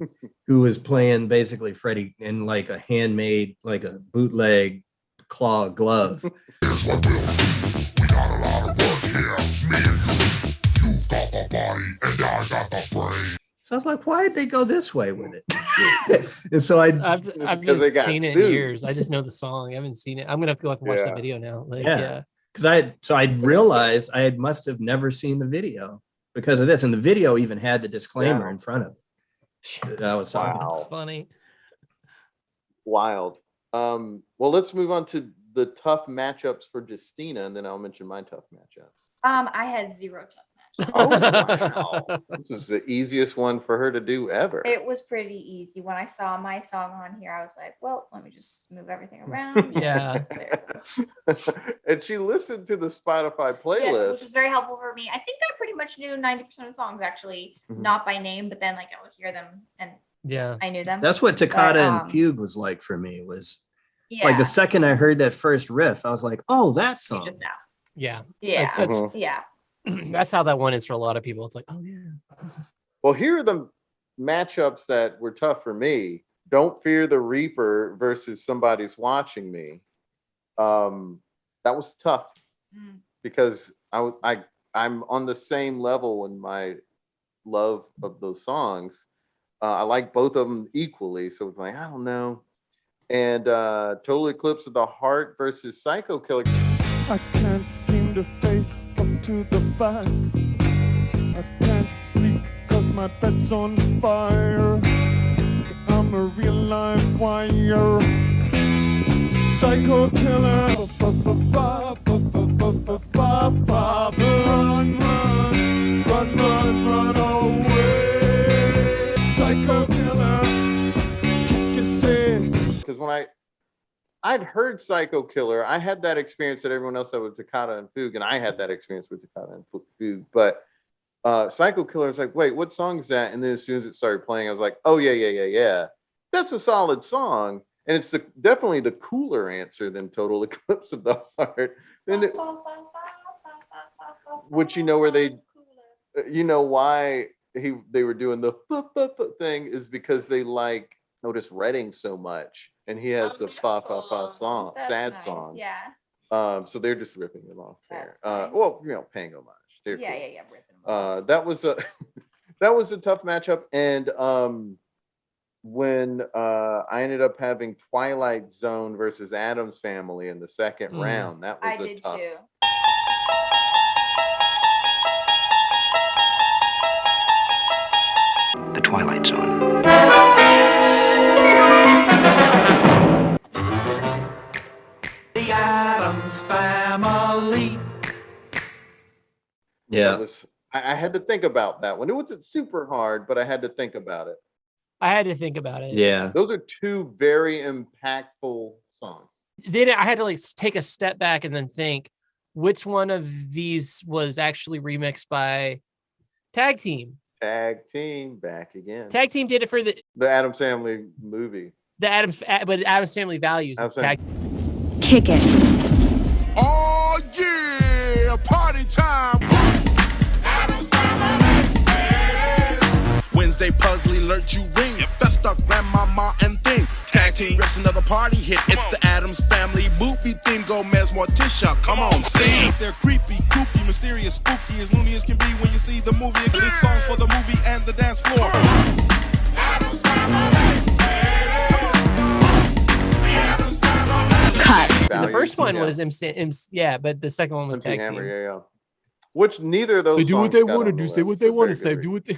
who is playing basically Freddy in like a handmade, like a bootleg claw glove. Here's what we'll do. We got a lot of work here. Me and you. You got the body and I got the brain. So I was like, why did they go this way with it? And so I've not seen it in years. I just know the song. I haven't seen it. I'm gonna have to go and watch the video now. Like, because I realized I must have never seen the video because of this, and the video even had the disclaimer in front of it. That was That's funny. Wild. Well, let's move on to the tough matchups for Justina, and then I'll mention my tough matchups. I had 0 tough matches. Oh wow! This is the easiest one for her to do ever. It was pretty easy. When I saw my song on here, I was like, well, let me just move everything around. Yeah. And she listened to the Spotify playlist. Yes, which was very helpful for me. I think I pretty much knew 90% of the songs, actually, not by name, but then like I would hear them and I knew them. That's what Toccata and Fugue was like for me. Was like the second I heard that first riff, I was like, oh, that song. Yeah. Yeah. That's how that one is for a lot of people. It's like, oh yeah. Well, here are the matchups that were tough for me. Don't Fear the Reaper versus Somebody's Watching Me. That was tough because I'm on the same level in my love of those songs. I like both of them equally, so it's like I don't know. And Total Eclipse of the Heart versus Psycho Killer. I can't seem to face up to the facts. I can't sleep cause my bed's on fire. I'm a real live wire. Psycho Killer. Run away. Psycho Killer. Qu'est-ce que c'est? Because when I'd heard Psycho Killer, I had that experience that everyone else had with Toccata and Fugue, and I had that experience with Toccata and Fugue. But Psycho Killer is like, wait, what song is that? And then as soon as it started playing, I was like, oh yeah. That's a solid song. And it's definitely the cooler answer than Total Eclipse of the Heart. Which where they, why they were doing the thing is because they like Otis Redding so much. And he has the fa fa fa song, sad song. Yeah. So they're just ripping them off there. Paying homage. They're cool. Yeah. Ripping them off. That was a tough matchup. And when I ended up having Twilight Zone versus Addams Family in the second round, that was tough. Too. The Twilight Zone. The Addams Family. Yeah. I had to think about that one. It wasn't super hard, but I had to think about it. I had to think about it. Yeah. Those are two very impactful songs. Then I had to like take a step back and then think which one of these was actually remixed by Tag Team. Tag Team back again. Tag Team did it for the Addams Family movie. But Addams Family Values. Kick it. Oh yeah, party time. Wednesday Pugsley alert you ring. Festa grandmama and thing. Tag team rips another party hit. It's the Addams Family movie theme. Gomez Morticia, come on, sing. They're creepy, kooky, mysterious, spooky, as loony as can be when you see the movie. This song's for the movie and the dance floor. Cut. The first one was but the second one was Tag Team. Yeah. Which neither of those. They do what they want to do. Say what they want to say. Do what they.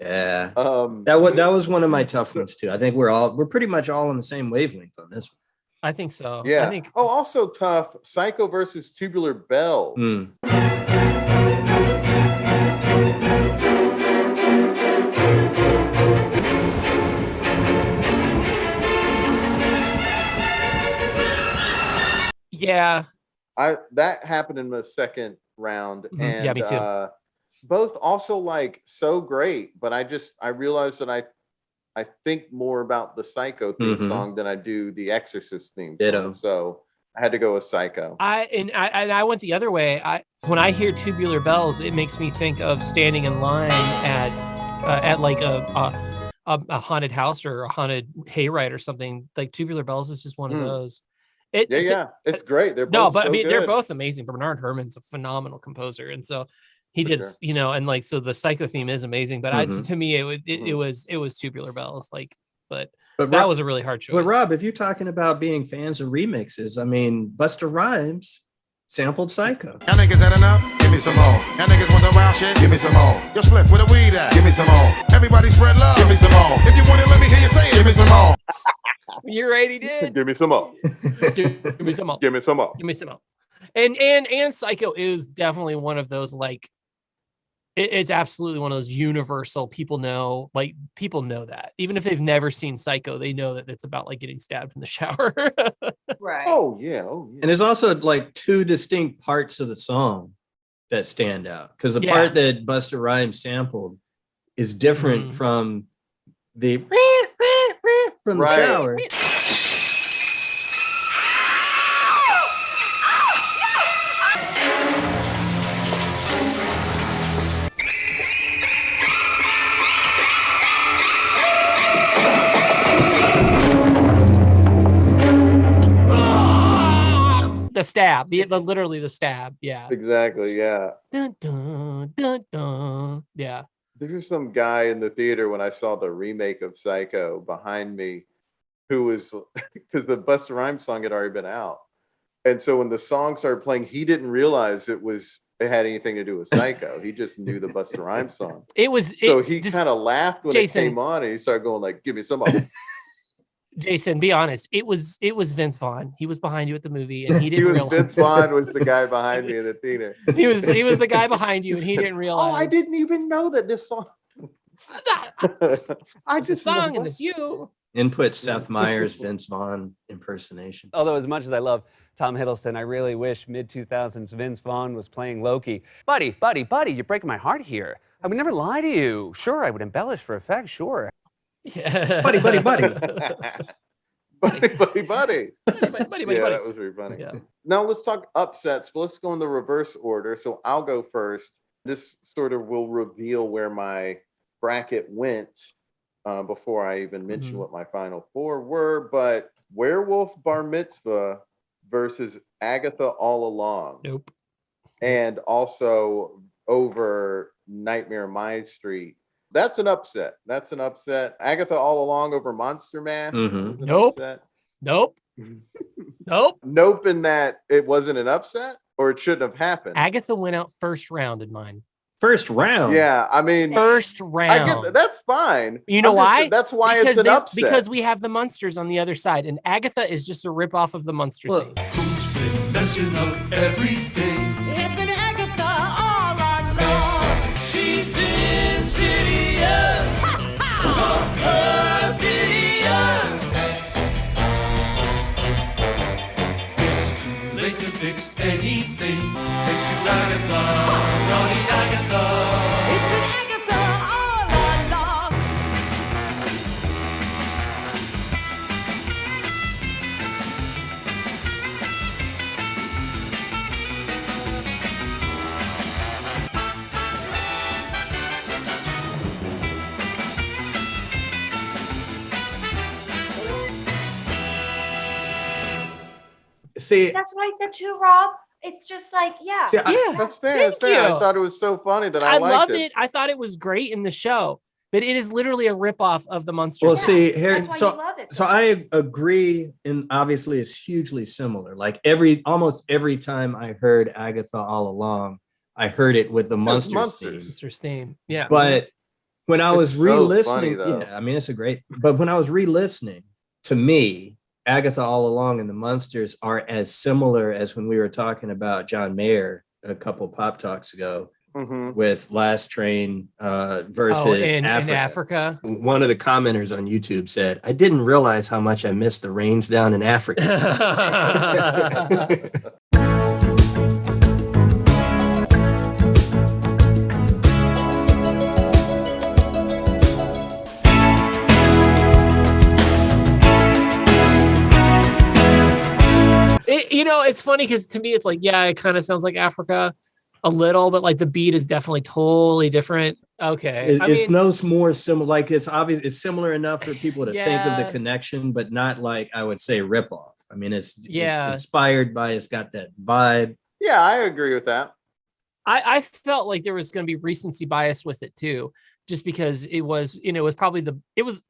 Yeah. That was one of my tough ones too. I think we're pretty much all on the same wavelength on this one. I think so. Yeah. I think. Oh, also tough. Psycho versus Tubular Bells. Yeah. That happened in the second round, and yeah, me too. Both also like so great, but I realized that I think more about the Psycho theme song than I do the Exorcist theme song. So I had to go with Psycho. I went the other way. When I hear Tubular Bells, it makes me think of standing in line at like a haunted house or a haunted hayride or something. Like Tubular Bells is just one of those. It's great. They're both they're both amazing. Bernard Herrmann's a phenomenal composer, and so he did, and like so the Psycho theme is amazing. But to me, it was Tubular Bells, but that was a really hard choice. But Rob, if you're talking about being fans of remixes, I mean, Busta Rhymes sampled Psycho. Y'all niggas had enough? Give me some more. Y'all niggas want the wild shit? Give me some more. Yo, Spliff, where the weed at? Give me some more. Everybody spread love. Give me some more. If you want it, let me hear you say it. Give me some more. You're right, he did. Give me some more. Give me some more. Give me some more. Give me some more. And Psycho is definitely one of those, like, it's absolutely one of those universal, people know that. Even if they've never seen Psycho, they know that it's about like getting stabbed in the shower. Right. Oh yeah. And there's also like two distinct parts of the song that stand out, because the part that Busta Rhymes sampled is different from the from the shower. The stab, literally the stab. Yeah. Exactly. Yeah. Dun, dun, dun, dun. Yeah. There's some guy in the theater when I saw the remake of Psycho behind me who was, because the Busta Rhymes song had already been out. And so when the song started playing, he didn't realize it had anything to do with Psycho. He just knew the Busta Rhymes song. He kind of laughed when it came on, and he started going like, give me some more. Jason, be honest. It was Vince Vaughn. He was behind you at the movie, and he didn't realize. Vince Vaughn was the guy behind me in the theater. He was the guy behind you, and he didn't realize. Oh, I didn't even know that this song. I just song, and it's you. Input Seth Meyers, Vince Vaughn impersonation. Although as much as I love Tom Hiddleston, I really wish mid-2000s Vince Vaughn was playing Loki. Buddy, you're breaking my heart here. I would never lie to you. Sure, I would embellish for effect, sure. Yeah. Buddy. buddy. Buddy. Yeah, that was very funny. Yeah. Now let's talk upsets, but let's go in the reverse order. So I'll go first. This sort of will reveal where my bracket went before I even mention what my final four were. But Werewolf Bar Mitzvah versus Agatha All Along. Nope. And also over Nightmare on My Street. That's an upset. Agatha All Along over Monster Mash. Nope. Nope. Nope in that it wasn't an upset, or it shouldn't have happened. Agatha went out first round in mine. First round? Yeah, I mean... First round. I get that. That's fine. You know why? That's why it's an upset. Because we have the Munsters on the other side, and Agatha is just a ripoff of the Munster thing. Who's been messing up everything? It's been Agatha all along. She's insidious, so perfidious. It's too late to fix anything. Thanks to Agatha, naughty Agatha. It's been Agatha all along. See, that's what I said too, Rob. It's just like, yeah. See, that's fair. That's fair. I thought it was so funny that I liked loved it. I thought it was great in the show, but it is literally a ripoff of the Munsters. Well, see here, so I agree, and obviously it's hugely similar. Like almost every time I heard Agatha All Along, I heard it with the Munsters theme. Yeah. But when I was re-listening, so funny, yeah, I mean it's a great. But when I was re-listening, to me, Agatha All Along and the Munsters are as similar as when we were talking about John Mayer a couple pop talks ago with Last Train versus in Africa. Africa. One of the commenters on YouTube said, "I didn't realize how much I missed the rains down in Africa." It's funny because to me, it's like, yeah, it kind of sounds like Africa a little, but like the beat is definitely totally different. Okay. It's no more similar. Like it's obvious, it's similar enough for people to think of the connection, but not like I would say ripoff. I mean, it's inspired by, it's got that vibe. Yeah, I agree with that. I felt like there was going to be recency bias with it too, just because it was, it was probably to me, it was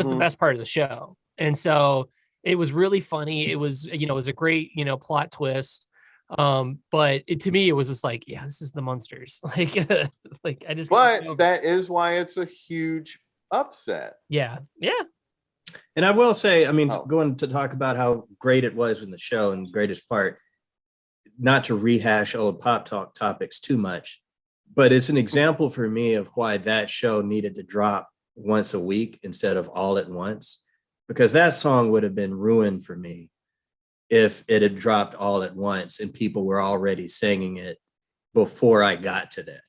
the best part of the show. And so it was really funny. It was, it was a great, plot twist. But to me, it was just like, yeah, this is the Munsters. Like I just. But that is why it's a huge upset. Yeah. Yeah. And I will say, I mean, going to talk about how great it was in the show and greatest part, not to rehash old pop talk topics too much, but it's an example for me of why that show needed to drop once a week instead of all at once, because that song would have been ruined for me if it had dropped all at once and people were already singing it before I got to that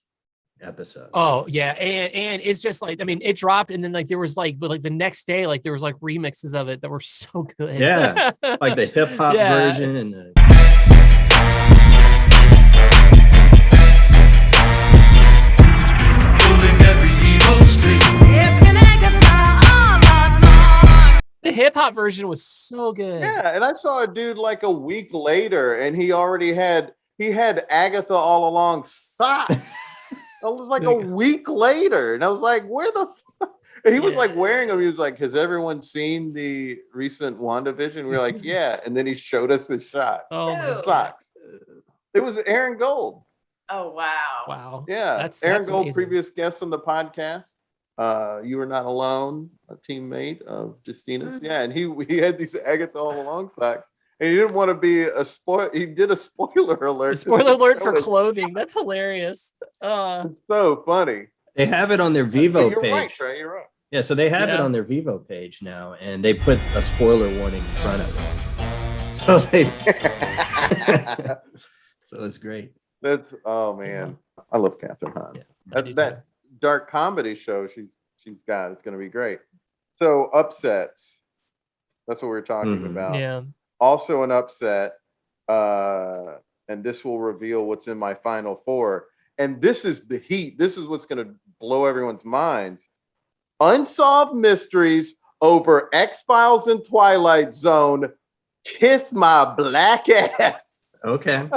episode. Oh yeah, and it's just like, I mean, it dropped and then like there was like, but like the next day, like there was like remixes of it that were so good. Yeah, like the hip hop version and the. The hip hop version was so good. Yeah, and I saw a dude like a week later, and he had Agatha All Along socks. It was like a week later, and I was like, "Where the?" And he was like wearing them. He was like, "Has everyone seen the recent WandaVision?" We were like, "Yeah," and then he showed us the shot. Oh, the socks. It was Aaron Gold. Oh wow! Wow. Yeah, that's Aaron Gold, amazing. previous guest on the podcast. You Were Not Alone, a teammate of Justina's. Mm-hmm. Yeah, and he had these Agatha All Along socks, and he didn't want to be a spoil. He did a spoiler alert. Spoiler alert for clothing. That's hilarious. It's so funny. They have it on their Vivo You're page. right, Trey. You're right. Yeah, so they have it on their Vivo page now, and they put a spoiler warning in front of it. So they, so it's great. That's man, I love Catherine Hahn. That dark comedy show she's got is going to be great. So upsets. That's what we're talking about. Yeah. Also an upset, and this will reveal what's in my final four. And this is the heat. This is what's going to blow everyone's minds. Unsolved Mysteries over X-Files and Twilight Zone. Kiss my black ass. Okay.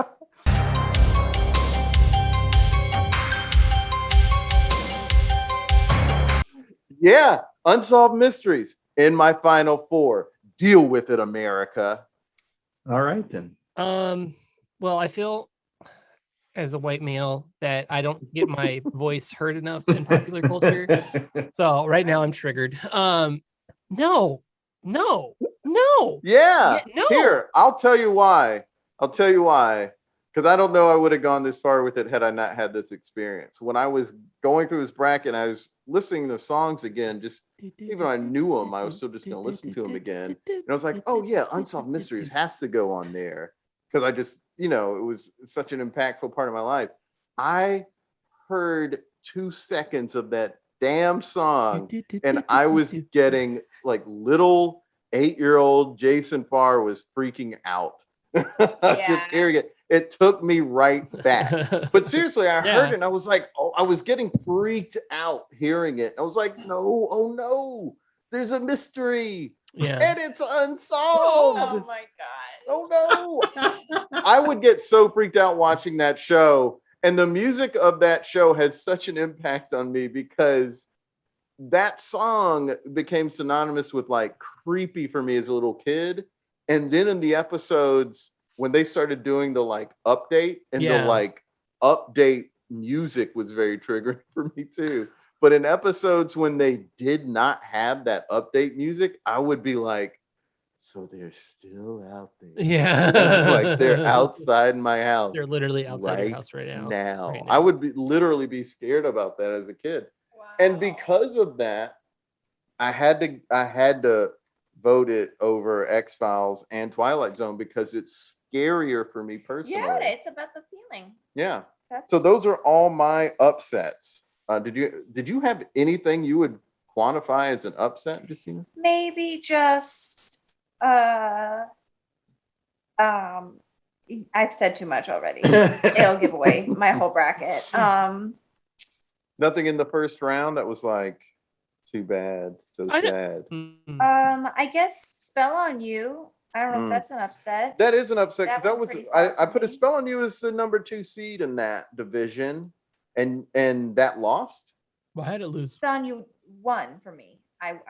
Yeah, Unsolved Mysteries in my final four. Deal with it, America. All right then. Well, I feel as a white male that I don't get my voice heard enough in popular culture. So right now I'm triggered. No. Yeah. No. Here, I'll tell you why. Because I don't know I would have gone this far with it had I not had this experience. When I was going through this bracket, I was listening to songs again, just even though I knew them, I was still just going to listen to them again. And I was like, oh yeah, Unsolved Mysteries has to go on there. Because I just, it was such an impactful part of my life. I heard 2 seconds of that damn song, and I was getting like little 8-year-old Jason Farr was freaking out. Just hearing it. It took me right back. But seriously, I heard it and I was like, I was getting freaked out hearing it. I was like, no, oh no, there's a mystery. Yeah. And it's unsolved. Oh my god. Oh no. I would get so freaked out watching that show. And the music of that show has such an impact on me because that song became synonymous with like creepy for me as a little kid. And then in the episodes when they started doing the like update and the like update music was very triggering for me too. But in episodes when they did not have that update music, I would be like, so they're still out there. Yeah. Like they're outside my house. They're literally outside your house right now. I would literally be scared about that as a kid. Wow. And because of that, I had to vote it over X-Files and Twilight Zone because it's scarier for me personally. Yeah, it's about the feeling. Yeah. So those are all my upsets. Did you have anything you would quantify as an upset, Justina? Maybe just I've said too much already. It'll give away my whole bracket. Nothing in the first round that was like too bad, so sad. I guess Spell on You. I don't know if that's an upset. That is an upset because that was I put a Spell on You as the number 2 seed in that division, and that lost. Well, how did it lose? Spell on You won for me. I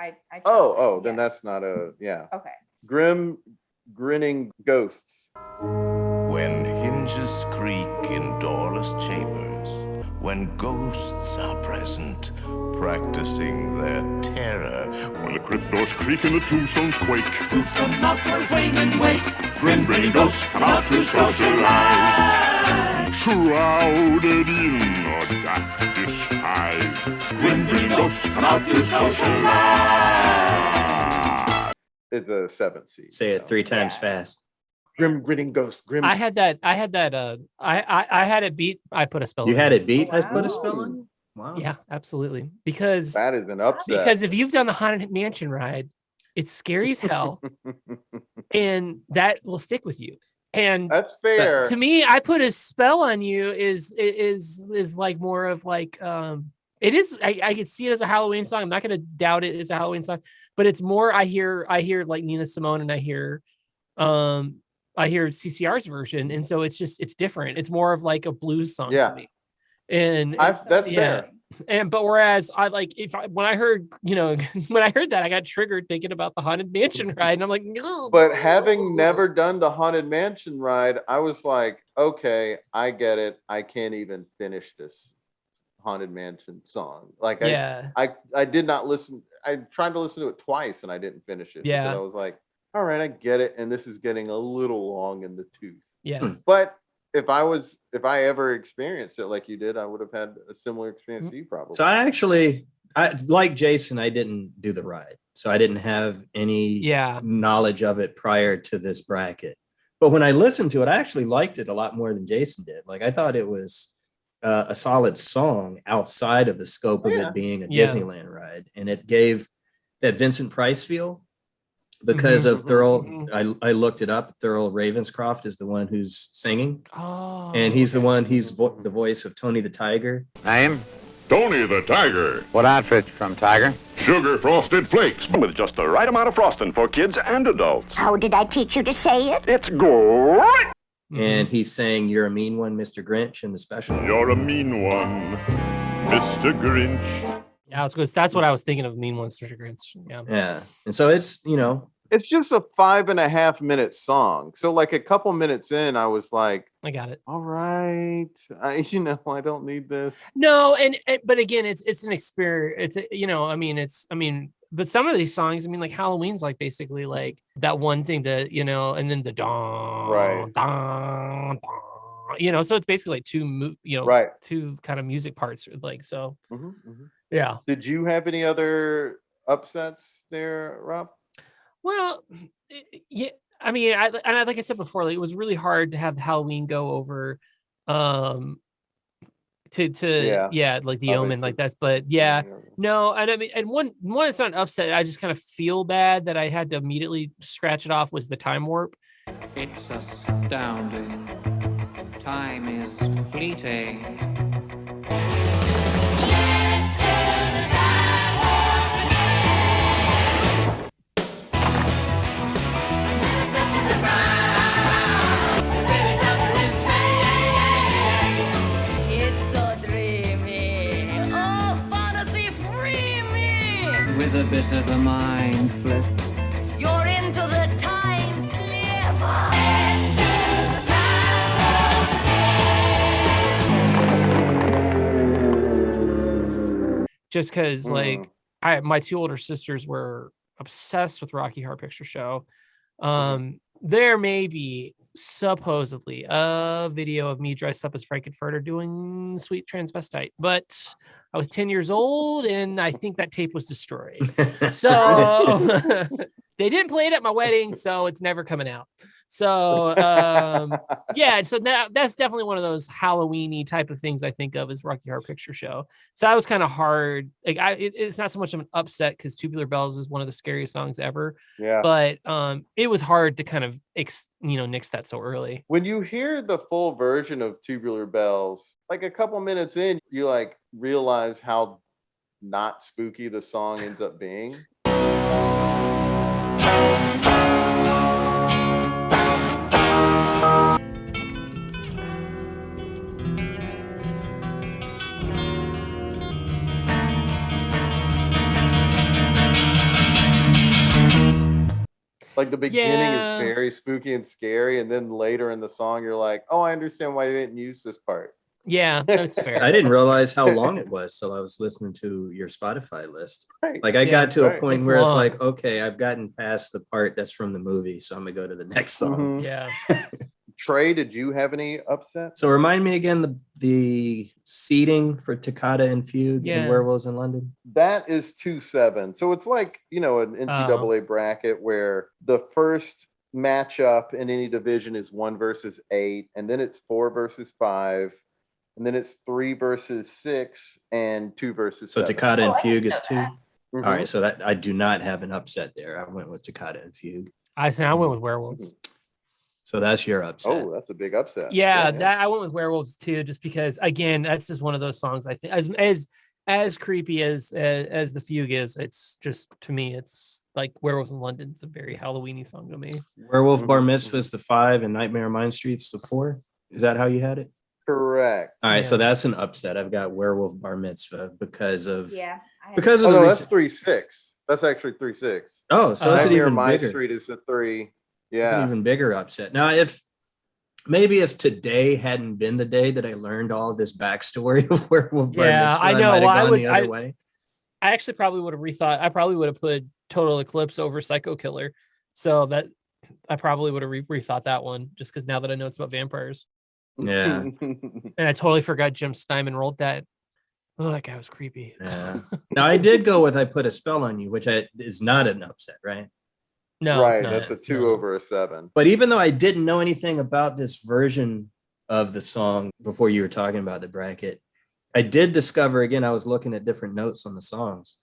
Then that's not a Okay. Grinning Ghosts. When hinges creak in doorless chambers, when when ghosts are present, practicing their terror. When the crypt doors creak and the tombstones quake, Spooks come out to swing and wake. grin grinning ghosts come out to socialize. Shrouded in a dark disguise, grin grinning ghosts come out to socialize. It's a 7th seed. Say it 3 times fast. Grim grinning ghost. Grim. I had that. I had it beat. I put a spell. You on had it beat? I put a spell on you? Wow. Yeah, absolutely. Because that is an upset. Because if you've done the Haunted Mansion ride, it's scary as hell, and that will stick with you. And that's fair. To me, I put a spell on you is like more of like it is. I could see it as a Halloween song. I'm not going to doubt it as a Halloween song, but it's more. I hear like Nina Simone, and I hear CCR's version, and so it's different. It's more of like a blues song to me. And that's fair. But whereas when I heard that, I got triggered thinking about the Haunted Mansion ride, and I'm like, no. But having never done the Haunted Mansion ride, I was like, okay, I get it. I can't even finish this Haunted Mansion song. Like, I did not listen. I tried to listen to it twice, and I didn't finish it. Yeah. Because I was like, all right, I get it, and this is getting a little long in the tooth. Yeah. But if I ever experienced it like you did, I would have had a similar experience to you probably. So I like Jason, I didn't do the ride. So I didn't have any knowledge of it prior to this bracket. But when I listened to it, I actually liked it a lot more than Jason did. Like, I thought it was a solid song outside of the scope of it being a Disneyland ride. And it gave that Vincent Price feel. Because of Thurl, I looked it up. Thurl Ravenscroft is the one who's singing. Oh, and he's the one, he's the voice of Tony the Tiger. Name? Tony the Tiger. What outfit from Tiger? Sugar Frosted Flakes. With just the right amount of frosting for kids and adults. How did I teach you to say it? It's great. And he's saying, "You're a mean one, Mr. Grinch," in the special. You're a mean one, Mr. Grinch. Yeah, that's what I was thinking of. Mean One, Mr. Grinch. Yeah. Yeah. And so it's, it's just a 5.5 minute song. So like a couple minutes in, I was like, I got it. All right. I don't need this. No. But again, it's an experience. But some of these songs, like Halloween's like basically like that one thing that, and then the dong, right. Dong, dong, so it's basically like two kind of music parts. Like, so yeah. Did you have any other upsets there, Rob? Well, yeah. Like I said before, like, it was really hard to have Halloween go over, like the Omen, like that's. But no, and one it's not an upset. I just kind of feel bad that I had to immediately scratch it off. Was the Time Warp? It's astounding. Time is fleeting. With a bit of a mind flip. You're into the time slip. Just because, like, my two older sisters were obsessed with Rocky Horror Picture Show. There may be supposedly a video of me dressed up as Frankenfurter doing Sweet Transvestite, but I was 10 years old and I think that tape was destroyed. So they didn't play it at my wedding, so it's never coming out. So so that's definitely one of those Halloween-y type of things I think of as Rocky Horror Picture Show. So that was kind of hard. Like it's not so much of an upset because Tubular Bells is one of the scariest songs ever. Yeah. But it was hard to kind of nix that so early. When you hear the full version of Tubular Bells, like a couple minutes in, you like realize how not spooky the song ends up being. Like the beginning is very spooky and scary, and then later in the song, you're like, "Oh, I understand why they didn't use this part." Yeah, that's fair. I didn't That's realize how long it was till I was listening to your Spotify list. Right. Like I got to a right. point It's where it's long. like, okay, I've gotten past the part that's from the movie, so I'm gonna go to the next song. Mhm. Yeah. Trey, did you have any upsets? So remind me again the seating for Toccata and Fugue Yeah. in Werewolves in London. That is 2-7. So it's like, an NCAA bracket where the first matchup in any division is 1 versus 8, and then it's 4 versus 5, and then it's 3 versus 6, and 2 versus So 7. Toccata and I Fugue didn't is know 2. Mhm. All right, so that I do not have an upset there. I went with Toccata and Fugue. I went with Werewolves. So that's your upset. Oh, that's a big upset. Yeah, that I went with Werewolves too, just because again, that's just one of those songs. I think as creepy as the Fugue is, it's just to me, it's like Werewolves in London. It's a very Halloweeny song to me. Werewolf Bar Mitzvah is the 5 and Nightmare on Main Street's the 4. Is that how you had it? Correct. All right, Yeah. so that's an upset. I've got Werewolf Bar Mitzvah because of Yeah. because Oh, of the no, reason. that's 3-6. That's actually 3-6. Oh, so that's an Nightmare even on My bigger. Street is the 3. It's an Yeah. even bigger upset. Now, if today hadn't been the day that I learned all this backstory of Werewolf Bar Yeah, Mitzvah, I know. might have Well, gone the other way. I actually probably would have rethought. I probably would have put Total Eclipse over Psycho Killer. So that I probably would have rethought that one just because now that I know it's about vampires. Yeah. And I totally forgot Jim Steinman wrote that. Oh, that guy was creepy. Yeah. Now I did go with I Put a Spell on You, which is not an upset, right? No, right. it's not. That's a 2 over a 7. But even though I didn't know anything about this version of the song before you were talking about the bracket, I did discover, again, I was looking at different notes on the songs.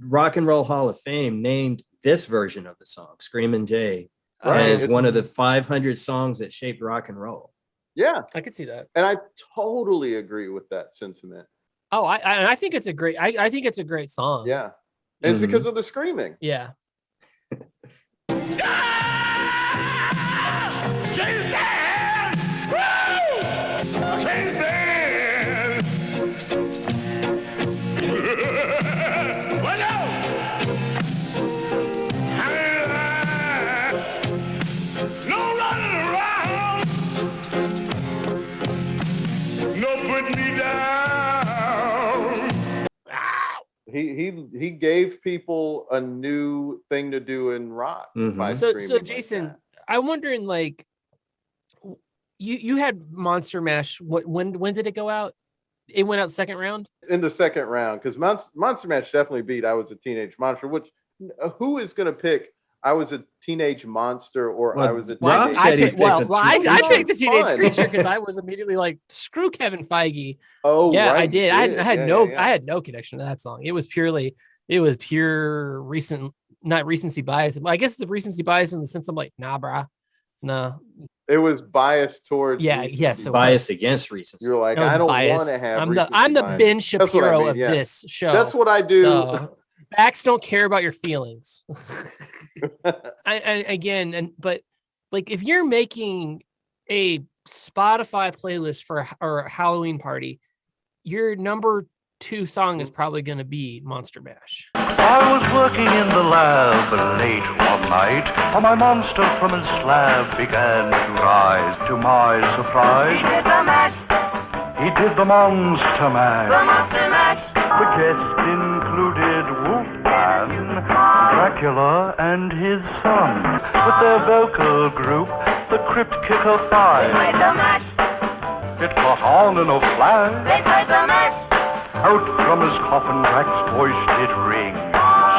Rock and Roll Hall of Fame named this version of the song, Screamin' Jay, as one of the 500 songs that shaped rock and roll. Yeah. I could see that. And I totally agree with that sentiment. Oh, I think it's a great. I think it's a great song. Yeah. And it's because of the screaming. Yeah. No running around. No putting me down. He gave people a new thing to do in rock. By So screaming like Jason, that. I'm wondering, like, you had Monster Mash. When did it go out? It went out second round. In the second round, because Monster Mash definitely beat I Was a Teenage Monster. Which who is going to pick I Was a Teenage Monster or I Was a Teenage? I picked the Teenage Fun. Creature because I was immediately like, screw Kevin Feige. Oh, yeah, right, I did. you I did. had Yeah, no yeah, yeah. I had no connection to that song. It was pure not recency bias. I guess it's a recency bias in the sense I'm like, nah, brah. No. It was biased towards Yes. Biased against recency. You're like, It was I don't biased. want to have. I'm the recency Ben bias. That's what I Shapiro mean, of yeah. this show. That's what I do. So, facts don't care about your feelings. But like if you're making a Spotify playlist or a Halloween party, your number 2 song is probably going to be Monster Mash. I was working in the lab late one night, when my monster from his slab began to rise. To my surprise, he did the mash. He did the monster mash. The monster mash. The guests included Wolfman, Dracula, and his son. With their vocal group, the Crypt Kicker 5. They played the mash. It caught on in a flash. They played the mash. Out from his coffin, Drac's voice did ring.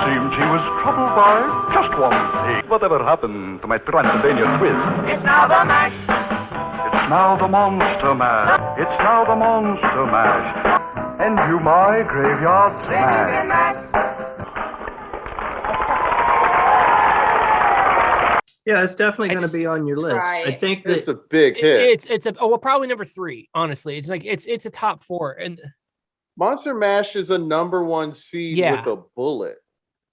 Seemed he was troubled by just one thing. Whatever happened to my Transylvania twist? It's now the mash. It's now the Monster Mash. It's now the Monster Mash. And you my graveyard smash. Yeah, it's definitely going to be on your list. I think that it's a big hit. It's probably number 3. Honestly, it's like it's a top 4 and. Monster Mash is a number 1 seed Yeah. with a bullet,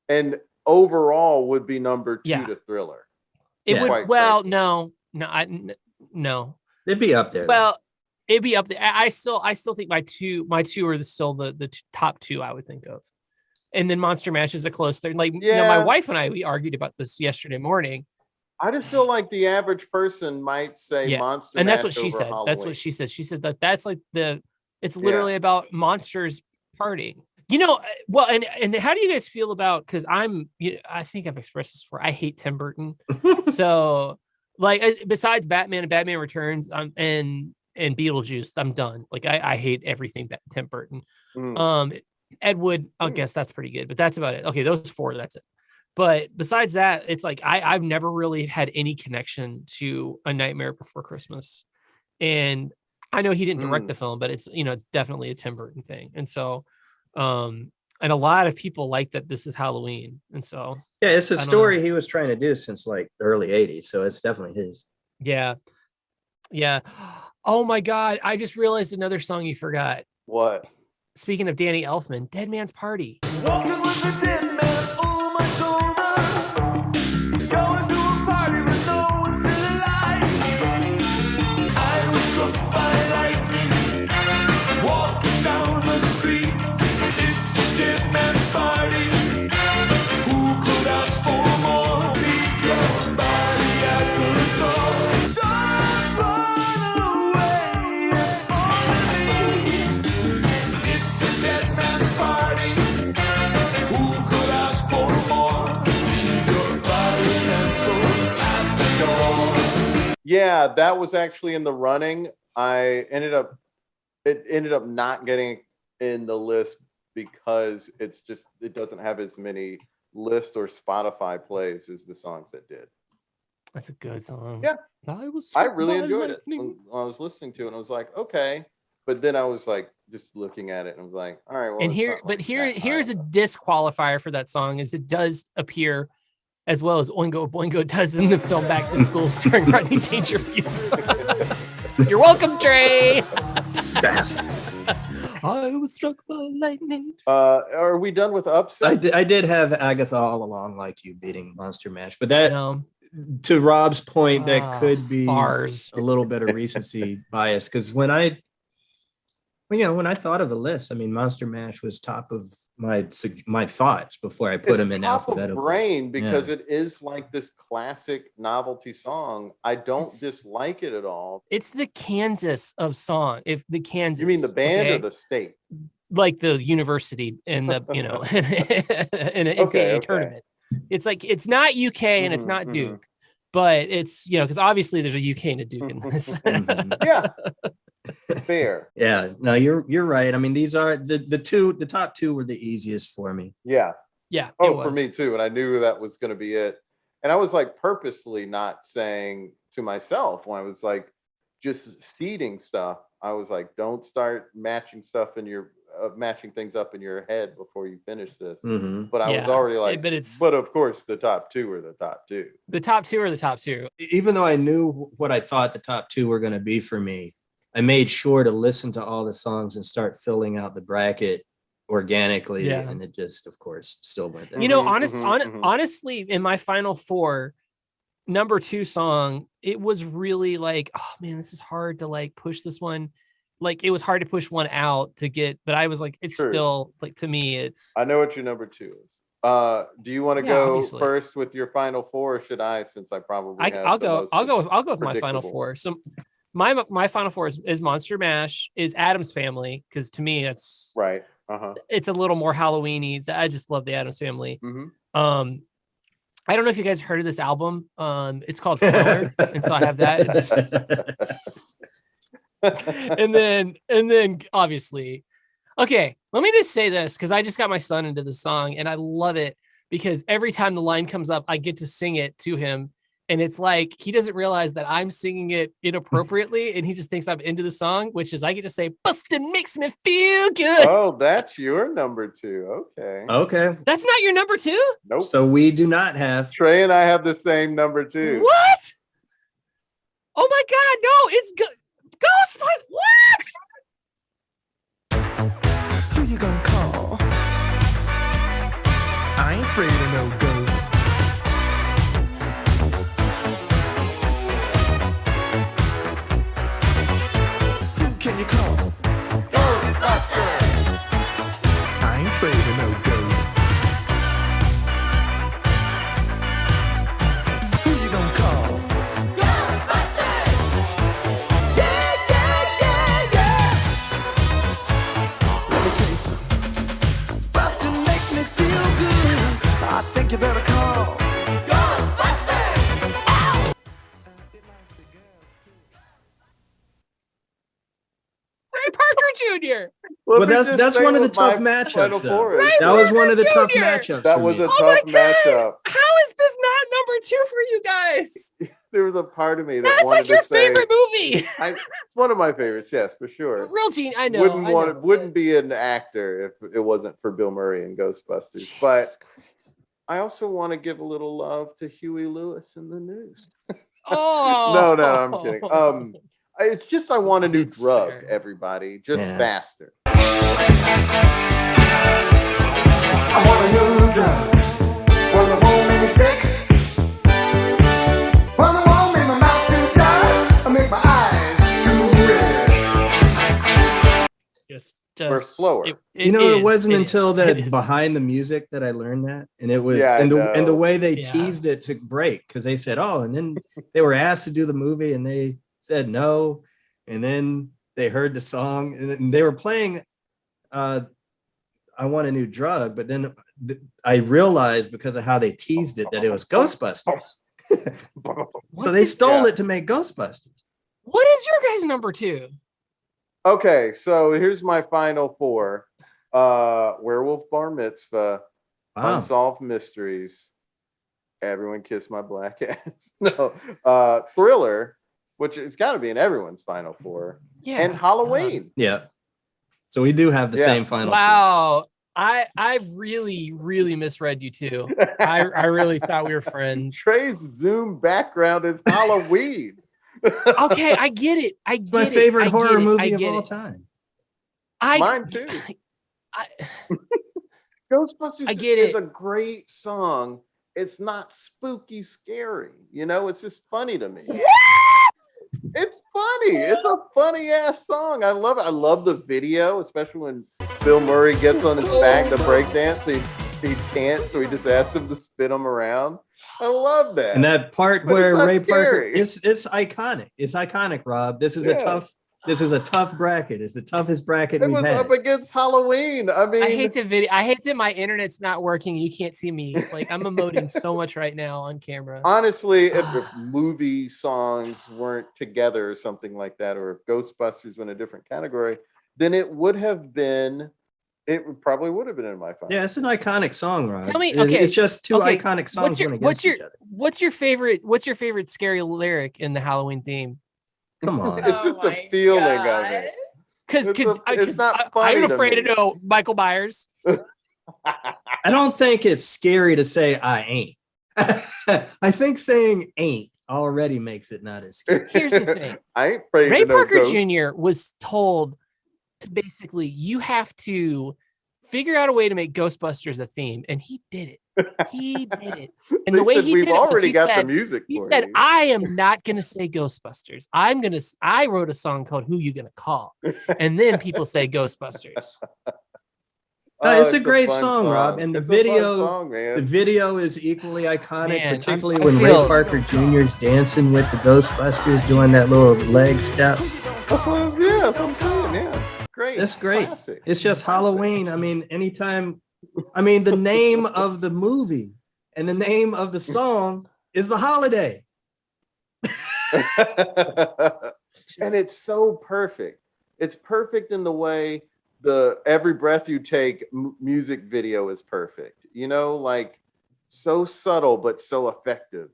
and overall would be number 2 Yeah. to Thriller. It would. Quite Well, frankly. no. It'd be up there. Well, it'd be up there. I still think my two are still the top 2 I would think of, and then Monster Mash is a close third. Like, my wife and I, we argued about this yesterday morning. I just feel like the average person might say Monster and that's Mash what she over said. Halloween. That's what she said. She said that that's like it's literally about monsters partying. Well, and how do you guys feel about? Because I think I've expressed this before. I hate Tim Burton. So, like, besides Batman and Batman Returns, and Beetlejuice, I'm done. Like, I hate everything Tim Burton. Ed Wood, I guess that's pretty good, but that's about it. Okay, those 4, that's it. But besides that, it's like I've never really had any connection to A Nightmare Before Christmas, and I know he didn't direct the film, but it's it's definitely a Tim Burton thing, and so. And a lot of people like that this is Halloween, and so it's a story he was trying to do since like the early 80s, so it's definitely his. Yeah. Oh my God, I just realized another song you forgot. What? Speaking of Danny Elfman, Dead Man's Party. Walking with the dead man over my shoulder, going to a party with no one still alive. I was struck by lightning, walking down the street. It's a dead man's party. Who could ask for more? Leave your body at the door. Don't run away, it's only me. It's a dead man's party. Who could ask for more? Leave your body and soul at the door. Yeah, that was actually in the running. It ended up not getting in the list because it doesn't have as many list or Spotify plays as the songs that did. That's a good song. Yeah, I really enjoyed it lightning. when I was listening to it. And I was like, okay, but then I was like just looking at it and I was like, all right. Well, And here's a disqualifier for that song is it does appear as well as Oingo Boingo does in the film Back to School starring Rodney Dangerfield. You're welcome, Trey. I was struck by lightning. Are we done with upset? I did have Agatha All Along Like You beating Monster Mash, but that to Rob's point, that could be a little bit of recency bias because when I thought of the list, I mean, Monster Mash was top of my thoughts before I put them in alphabetical. Brain because it is like this classic novelty song. I don't dislike it at all. It's the Kansas of song. If the Kansas, you mean the band or the state? Like the university in the in an NCAA tournament. It's like it's not UK and it's not Duke, but it's because obviously there's a UK and a Duke in this. Yeah. Fair. Yeah, no, you're right. I mean, these are the top 2 were the easiest for me. Yeah. Oh, for me too. And I knew that was going to be it. And I was like purposely not saying to myself when I was like just seeding stuff, I was like, don't start matching stuff in your matching things up in your head before you finish this. But I was already like, but of course the top 2 are the top 2. The top 2 are the top 2. Even though I knew what I thought the top 2 were going to be for me, I made sure to listen to all the songs and start filling out the bracket organically. Yeah. And it just, of course, still went there. Honestly, in my final 4, number 2 song, it was really like, oh man, this is hard to like push this one. Like it was hard to push one out to get, but I was like, it's still like to me, it's. I know what your number 2 is. Do you want to go first with your final 4, or should I? Since I probably have I'll go with my final 4. So. My final 4 is Monster Mash, is Addams Family, because to me it's right. It's a little more Halloween-y. I just love the Addams Family. I don't know if you guys heard of this album. It's called Thriller, and so I have that. and then obviously, okay. Let me just say this because I just got my son into the song, and I love it because every time the line comes up, I get to sing it to him. And it's like, he doesn't realize that I'm singing it inappropriately. And he just thinks I'm into the song, which is I get to say, Bustin' makes me feel good. Oh, that's your number 2. Okay. That's not your number 2? Nope. So we do not have. Trey and I have the same number 2. What? Oh my God. No, it's Ghostbusters. What? Who you gonna call? I ain't afraid of no ghosts. Can you call? Ghostbusters! I ain't afraid of no ghosts. Who you gonna call? Jr. Well, that's one of the tough matchups. That was one of the tough matchups. That was a tough matchup. How is this not number 2 for you guys? There was a part of me that That's wanted like your to say, favorite movie. It's one of my favorites, yes, for sure. Real genius. I know. Wouldn't be an actor if it wasn't for Bill Murray in Ghostbusters. But I also want to give a little love to Huey Lewis in the news. Oh no, I'm kidding. It's just I want a new drug, everybody, just faster. I want a new drug. One that won't make me sick. One that won't make my mouth too dry or make my eyes too red. Just We're slower. It wasn't until that behind the music that I learned that, and it was and the way they teased it to break, because they said, "Oh," and then they were asked to do the movie, and they said no, and then they heard the song, and they were playing "I Want a New Drug," but then I realized because of how they teased it that it was Ghostbusters, so they stole it to make Ghostbusters. What is your guys' number 2? Okay, so here's my final 4. Werewolf Bar Mitzvah, Unsolved Mysteries, Everyone Kiss My Black Ass. No, Thriller, which it's got to be in everyone's final 4. Yeah. And Halloween. Yeah. So we do have the same final 2. Wow. I really, really misread you too. I really thought we were friends. Trey's Zoom background is Halloween. Okay, I get it. It's my favorite horror movie of all time. Mine too. Ghostbusters is a great song. It's not spooky scary. It's just funny to me. It's funny. It's a funny ass song. I love it. I love the video, especially when Bill Murray gets on his back to break dance. He can't, so he just asks him to spin him around. I love that. And that part where Ray Parker, it's iconic. It's iconic, Rob. This is a tough bracket. It's the toughest bracket we've had. It was up against Halloween. I mean, I hate the video. I hate that my internet's not working. You can't see me. Like, I'm emoting so much right now on camera. Honestly, if movie songs weren't together or something like that, or if Ghostbusters were in a different category, then it probably would have been in my final. Yeah, it's an iconic song, Rob. Tell me, okay, it's just two iconic songs against each other. What's your favorite scary lyric in the Halloween theme? Come on. It's just a feeling of it. Because it's not funny. I'm afraid to know Michael Myers. I don't think it's scary to say I ain't. I think saying ain't already makes it not as scary. Here's the thing. I ain't afraid Ray to know Parker ghosts. Jr. was told to basically, you have to figure out a way to make Ghostbusters a theme, and he did it. He did it. And the way he we've did already it was got the music he for said, you. I am not going to say Ghostbusters. I wrote a song called Who You Gonna Call? And then people say Ghostbusters. It's a great fun song, Rob. And the video is equally iconic, Man, particularly I when feel- Ray Parker Jr. is dancing with the Ghostbusters, doing that little leg step. Yeah, that's what I'm saying. Yeah, great. That's great. Classic. It's just Halloween. I mean, the name of the movie and the name of the song is The Holiday. And it's so perfect. It's perfect in the way the Every Breath You Take music video is perfect. Like so subtle but so effective.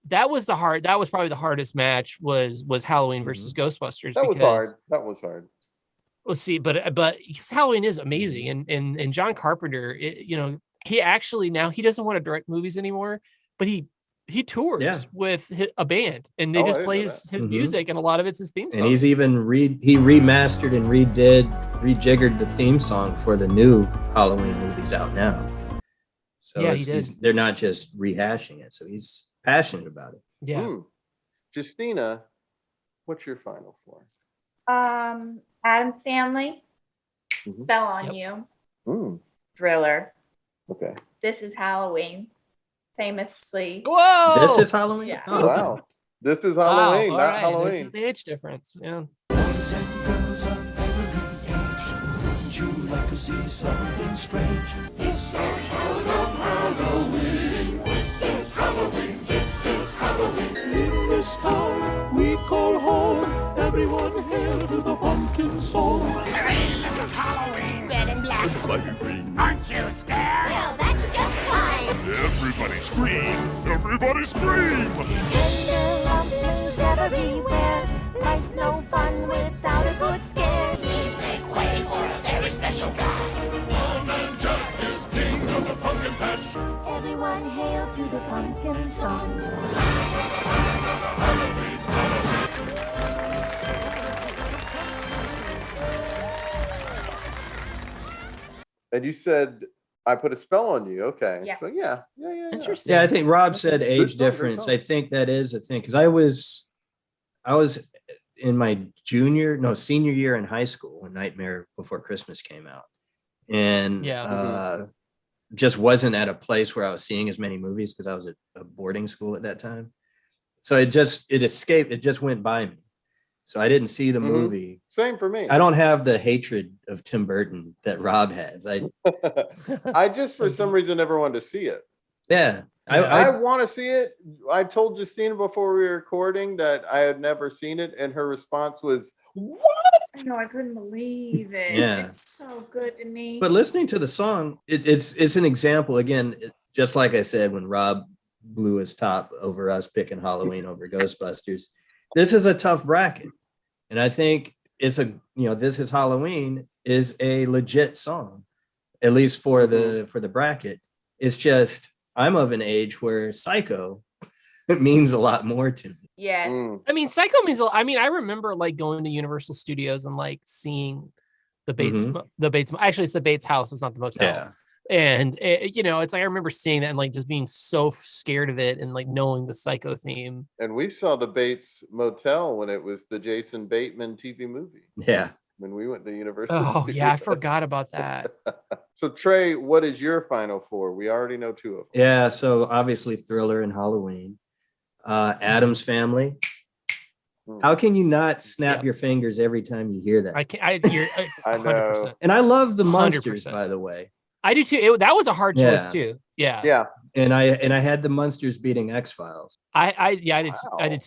That was probably the hardest match was Halloween versus Ghostbusters. That was hard. Well, see, but because Halloween is amazing, and John Carpenter, he actually now he doesn't want to direct movies anymore, but he tours with a band, and they just play his music, and a lot of it's his theme song. And he's even he remastered and rejiggered the theme song for the new Halloween movies out now. So they're not just rehashing it. So he's passionate about it. Yeah. Justina, what's your final four? Adam Stanley, Fell on You, Thriller. Okay. This Is Halloween, famously. Whoa! This is Halloween? Yeah. Oh, wow. This is Halloween, Wow, not right. Halloween. This is the age difference. Yeah. Boys and girls of every age, wouldn't you like to see something strange? It's our town of Halloween. This is Halloween. This is Halloween. In this town we call home. Everyone hail to the pumpkin soul. Hooray, this is Halloween. Red and black. Everybody green. Aren't you scared? Well, that's just fine. Everybody scream. Everybody scream. Tender rumblings everywhere. Life's no fun without a good scare. Please make way for a very special guy. Old Man Jack is king of the pumpkin patch. Everyone hail to the pumpkin song. And you said I put a spell on you. Okay. Yeah. So yeah. Interesting. Yeah, I think Rob said age Good song, good difference. song. I think that is a thing because I was in my senior year in high school when Nightmare Before Christmas came out, and just wasn't at a place where I was seeing as many movies because I was at a boarding school at that time. So it escaped. It just went by me. So I didn't see the movie. Same for me. I don't have the hatred of Tim Burton that Rob has. I just for some reason never wanted to see it. Yeah. I want to see it. I told Justina before we were recording that I had never seen it, and her response was, "What?" I know, I couldn't believe it. Yeah. It's so good to me. But listening to the song, it's an example again, just like I said when Rob blew his top over us picking Halloween over Ghostbusters. This is a tough bracket, and I think it's This Is Halloween is a legit song, at least for the bracket. It's just I'm of an age where Psycho means a lot more to me. Yes. I mean, Psycho means a lot. I mean, I remember like going to Universal Studios and like seeing the Bates, actually it's the Bates house. It's not the motel. Yeah. And it's like, I remember seeing that and like just being so scared of it and like knowing the Psycho theme. And we saw the Bates Motel when it was the Jason Bateman TV movie. Yeah. When we went to Universal. Oh yeah, I forgot about that. So Trey, what is your final four? We already know two of them. Yeah, so obviously Thriller and Halloween. Addams Family. How can you not snap your fingers every time you hear that? You're 100%. And I love the Munsters, 100%. by the way. I do too. That was a hard choice Yeah. too. Yeah. Yeah. And I had the Munsters beating X-Files. I did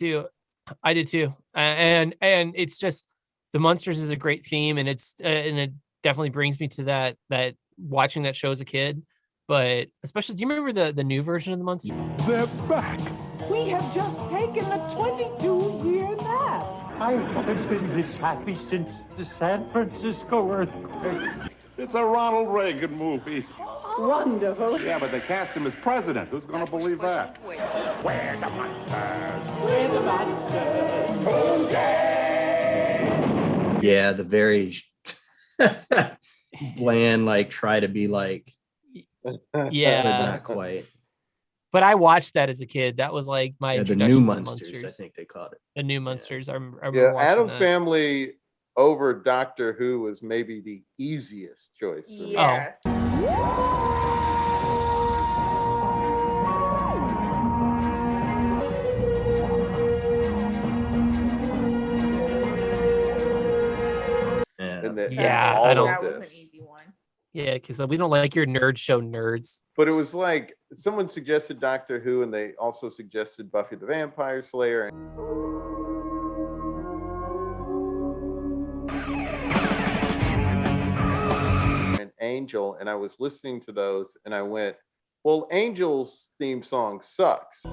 too. And it's just the Munsters is a great theme, and and it definitely brings me to that watching that show as a kid. But especially, do you remember the new version of the Munsters? They're back. We have just taken a 22-year nap. I haven't been this happy since the San Francisco earthquake. It's a Ronald Reagan movie. Wonderful. Yeah, but they cast him as president. Who's going to believe that? We're the monsters. We're the monsters. Yeah, the very bland, like try to be like, Yeah. but not quite. But I watched that as a kid. That was like my The introduction new to the Munsters, I think they called it. The new Munsters. I remember Yeah, watching Addams that. Family over Doctor Who was maybe the easiest choice for me. Yes. And that, Yeah, all I of don't. That was an this. easy one. Yeah, because we don't like your nerd show nerds. But it was like someone suggested Doctor Who, and they also suggested Buffy the Vampire Slayer. And Angel, and I was listening to those, and I went, "Well, Angel's theme song sucks."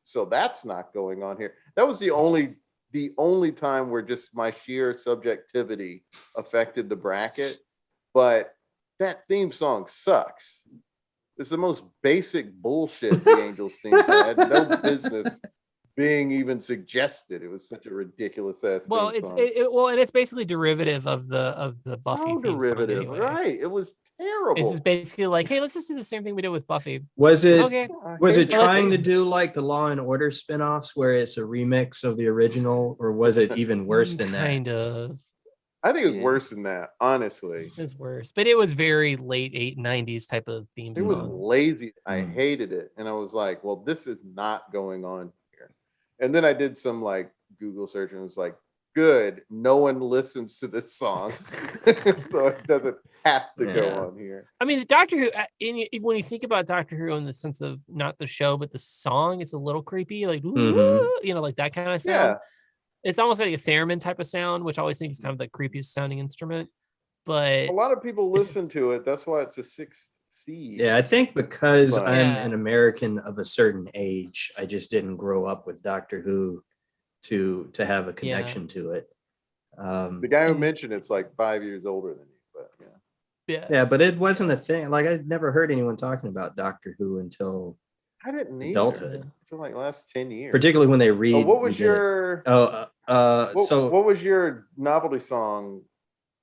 So that's not going on here. That was the only time where just my sheer subjectivity affected the bracket. But that theme song sucks. It's the most basic bullshit the Angels theme song had no business being even suggested. It was such a ridiculous ass. Well, theme it's song. and it's basically derivative of the Buffy How theme song derivative, anyway. right? It was terrible. It's just basically like, hey, let's just do the same thing we did with Buffy. Was it Okay. was it Well, let's trying see. to do like the Law and Order spinoffs where it's a remix of the original, or was it even worse than that? Kind of. I think it was worse than that, honestly. It's worse, but it was very late 90s type of theme It song. was lazy. I hated it. And I was like, well, this is not going on here. And then I did some like Google search and it was like good, no one listens to this song, so it doesn't have to go on here. I mean, the Doctor Who. When you think about Doctor Who in the sense of not the show but the song, it's a little creepy, like like that kind of sound. Yeah. It's almost like a theremin type of sound, which I always think is kind of the creepiest sounding instrument. But a lot of people listen to it. That's why it's a 6th seed. Yeah, I think because I'm an American of a certain age, I just didn't grow up with Doctor Who to have a connection to it. The guy who mentioned it's like 5 years older than you, but yeah, but it wasn't a thing. Like I'd never heard anyone talking about Doctor Who until I didn't either. Adulthood. For like last 10 years. Particularly when they read. What was your what was your novelty song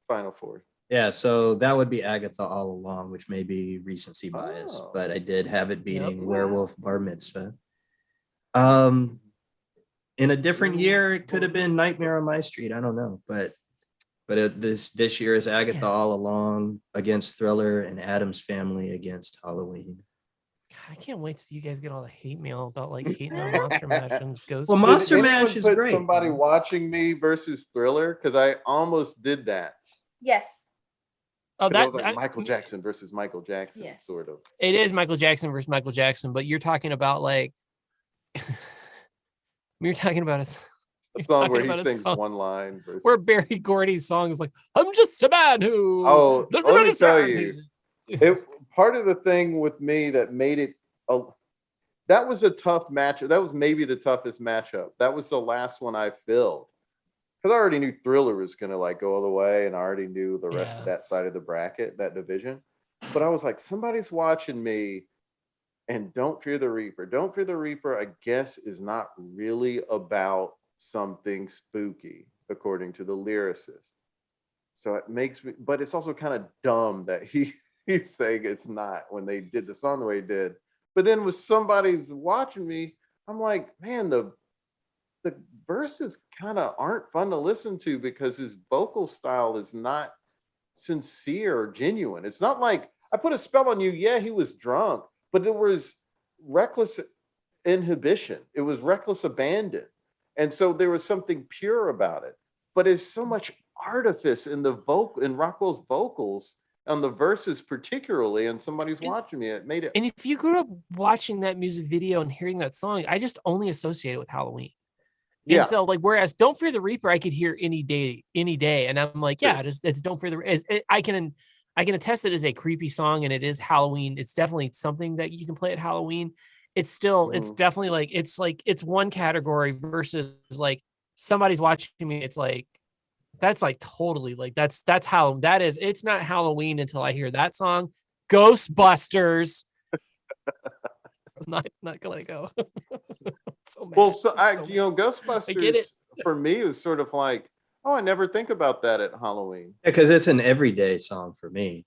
Final Four? Yeah, so that would be Agatha All Along, which may be recency bias, but I did have it beating Werewolf Bar Mitzvah. In a different year, it could have been Nightmare on My Street. I don't know, but this year is Agatha All Along against Thriller and Addams Family against Halloween. God, I can't wait till you guys get all the hate mail about like hating on Monster Mash and Ghostbusters. Well, Monster Mash is great. Somebody watching me versus Thriller, because I almost did that. Yes. Oh, that was like Michael Jackson versus Michael Jackson, sort of. It is Michael Jackson versus Michael Jackson, but you're talking about like you're talking about a song where he sings one line. Where Barry Gordy's song is like, "I'm just a man who." Oh, let me tell you, part of the thing with me that made it that was a tough matchup. That was maybe the toughest matchup. That was the last one I filled. Because I already knew Thriller was going to like go all the way, and I already knew the rest of that side of the bracket, that division. But I was like, somebody's watching me, and Don't Fear the Reaper. Don't Fear the Reaper, I guess, is not really about something spooky, according to the lyricist. So it makes me, but it's also kind of dumb that he's saying it's not when they did the song the way he did. But then with somebody's watching me, I'm like, man, the verses kind of aren't fun to listen to because his vocal style is not sincere or genuine. It's not like I put a spell on you. Yeah, he was drunk, but there was reckless inhibition. It was reckless abandon. And so there was something pure about it. But there's so much artifice in in Rockwell's vocals on the verses particularly, and somebody's watching me. It made it. And if you grew up watching that music video and hearing that song, I just only associate it with Halloween. And so like, whereas Don't Fear the Reaper, I could hear any day. And I'm like, yeah, it's Don't Fear the Reaper. I can attest that it is a creepy song and it is Halloween. It's definitely something that you can play at Halloween. It's still, it's definitely like, it's one category versus like somebody's watching me. It's like, that's like totally like, that's how that is. It's not Halloween until I hear that song. Ghostbusters. not gonna go. So mad. Well, Ghostbusters, I get it. For me is sort of like, oh, I never think about that at Halloween. Because it's an everyday song for me.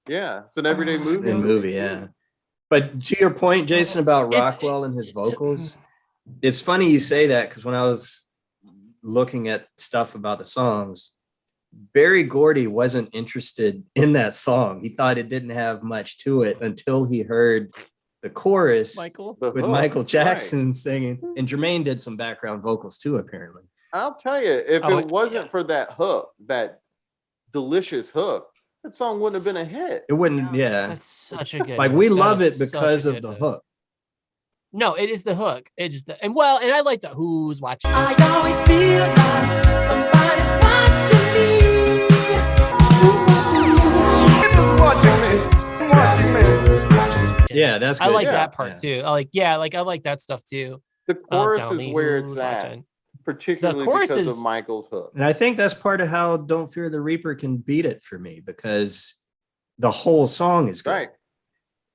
Yeah, it's an everyday movie. Yeah. But to your point, Jason, about Rockwell and his vocals, it's funny you say that because when I was looking at stuff about the songs, Barry Gordy wasn't interested in that song. He thought it didn't have much to it until he heard the chorus with Michael Jackson singing, and Jermaine did some background vocals too, apparently. I'll tell you, if it wasn't for that hook, that delicious hook, that song wouldn't have been a hit. It wouldn't, That's such a good like we love it because of the hook. No, it is the hook. It just and I like the who's watching. I always feel like somebody's watching me. Yeah, that's good. I like that part too. I like that stuff too. The chorus is where it's at, particularly because of Michael's hook. And I think that's part of how Don't Fear the Reaper can beat it for me, because the whole song is good. Right.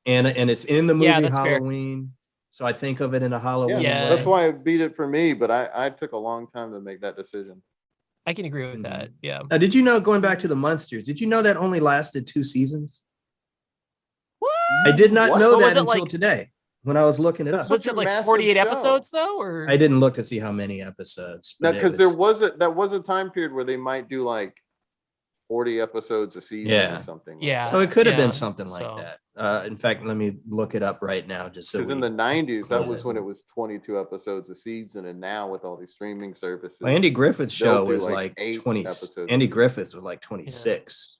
And it's in the movie Halloween. Fair. So I think of it in a Halloween way. That's why it beat it for me, but I took a long time to make that decision. I can agree with that. Yeah. Now, did you know, going back to the Munsters, did you know that only lasted 2 seasons? What? I did not know that until today when I was looking it up. Was it like 48 episodes though, or I didn't look to see how many episodes. Because there was a time period where they might do like 40 episodes a season or something. Yeah. So it could have been something like that. In fact, let me look it up right now just so. Because in the 90s, that was when it was 22 episodes a season, and now with all these streaming services, Well, Andy Griffith's show was like 8 20. episodes. Andy Griffith's was like 26.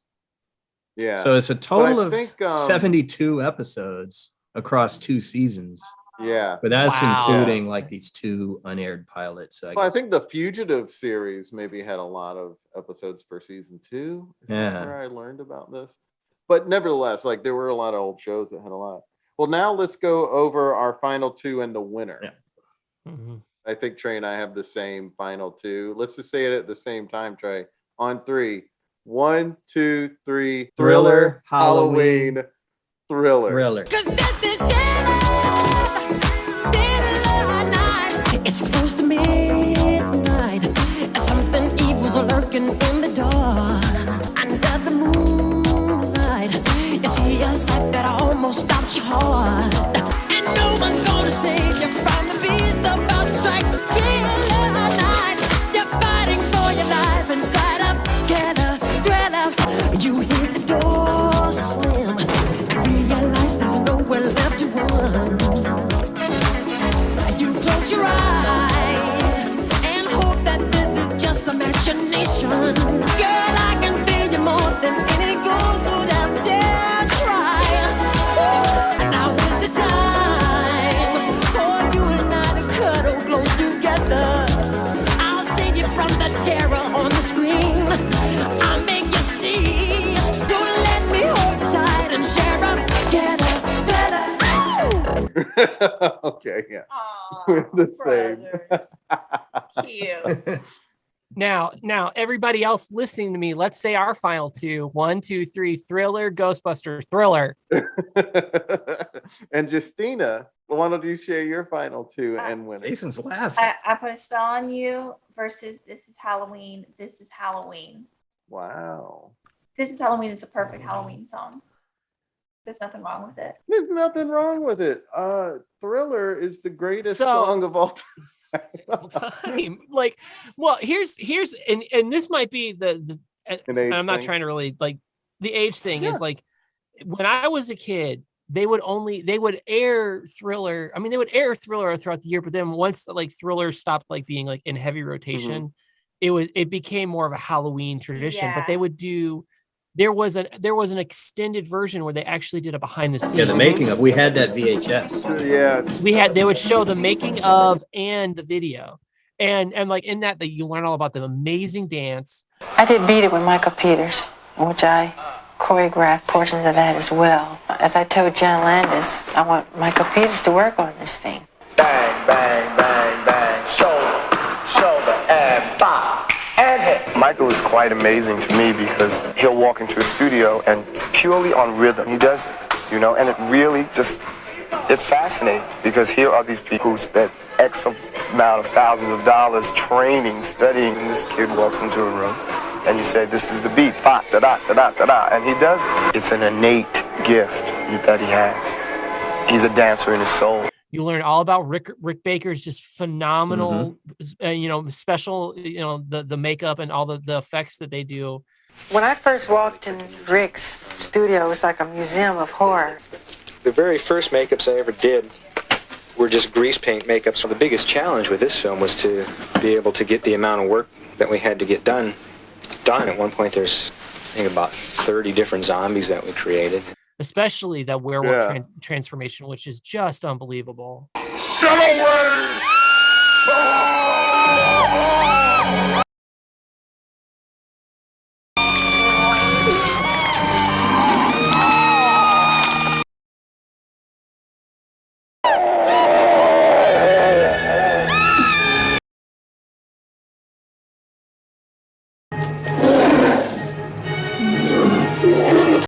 Yeah. So it's a total of think, 72 episodes across 2 seasons. Yeah. But that's including like these 2 unaired pilots. I think the Fugitive series maybe had a lot of episodes per season too. Is that where I learned about this? But nevertheless, like there were a lot of old shows that had a lot. Well, now let's go over our final 2 and the winner. Yeah. Mm-hmm. I think Trey and I have the same final 2. Let's just say it at the same time, Trey. On 3. 1, 2, 3. Thriller, Halloween, Thriller. Thriller. It's close to midnight. Something evil's lurking in the dark. Under the moonlight, you see a sight that almost stops your heart. And no one's gonna save you from the beast about to strike. Thriller night, you're fighting for your life inside a killer thriller. You hear the door slam and realize there's nowhere left to run. You close your eyes and hope that this is just imagination. Girl, I can feel you more than any ghost would have dared try. And now is the time for you and I to cuddle close together. I'll save you from the terror on the screen. I'll make you see. Don't let me hold you tight and share a better. Okay, yeah. We're the same. Cute. Now, everybody else listening to me, let's say our final 2. 1, 2, 3. Thriller, Ghostbusters, Thriller. And Justina, why don't you share your final 2 and win? Jason's laughing. I put a spell on you versus This Is Halloween. This is Halloween. Wow. This Is Halloween is the perfect Halloween song. There's nothing wrong with it. There's nothing wrong with it. Thriller is the greatest song of all time. Like, well, here's and this might be the I'm not trying to really like the age thing is like when I was a kid, they would air Thriller. I mean, they would air Thriller throughout the year, but then once like Thriller stopped like being like in heavy rotation, it became more of a Halloween tradition. But they would do. There was an extended version where they actually did a behind the scenes. Yeah, the making of. We had that VHS. Yeah, they would show the making of and the video, and like in that you learn all about the amazing dance. I did Beat It with Michael Peters, which I choreographed portions of that as well. As I told John Landis, I want Michael Peters to work on this thing. Bang, bang, bang, bang, shoulder, and bop, and hit. Michael is quite amazing to me because he'll walk into a studio and purely on rhythm, he does it, you know, and it really just, it's fascinating because here are these people who spent X amount of thousands of dollars training, studying, and this kid walks into a room and you say, this is the beat, ba, da, da, da, da, da, da, and he does it. It's an innate gift that he has. He's a dancer in his soul. You learn all about Rick Baker's just phenomenal, special, the makeup and all the effects that they do. When I first walked in Rick's studio, it was like a museum of horror. The very first makeups I ever did were just grease paint makeups. So the biggest challenge with this film was to be able to get the amount of work that we had to get done. At one point, there's, I think, about 30 different zombies that we created. Especially that werewolf transformation, which is just unbelievable.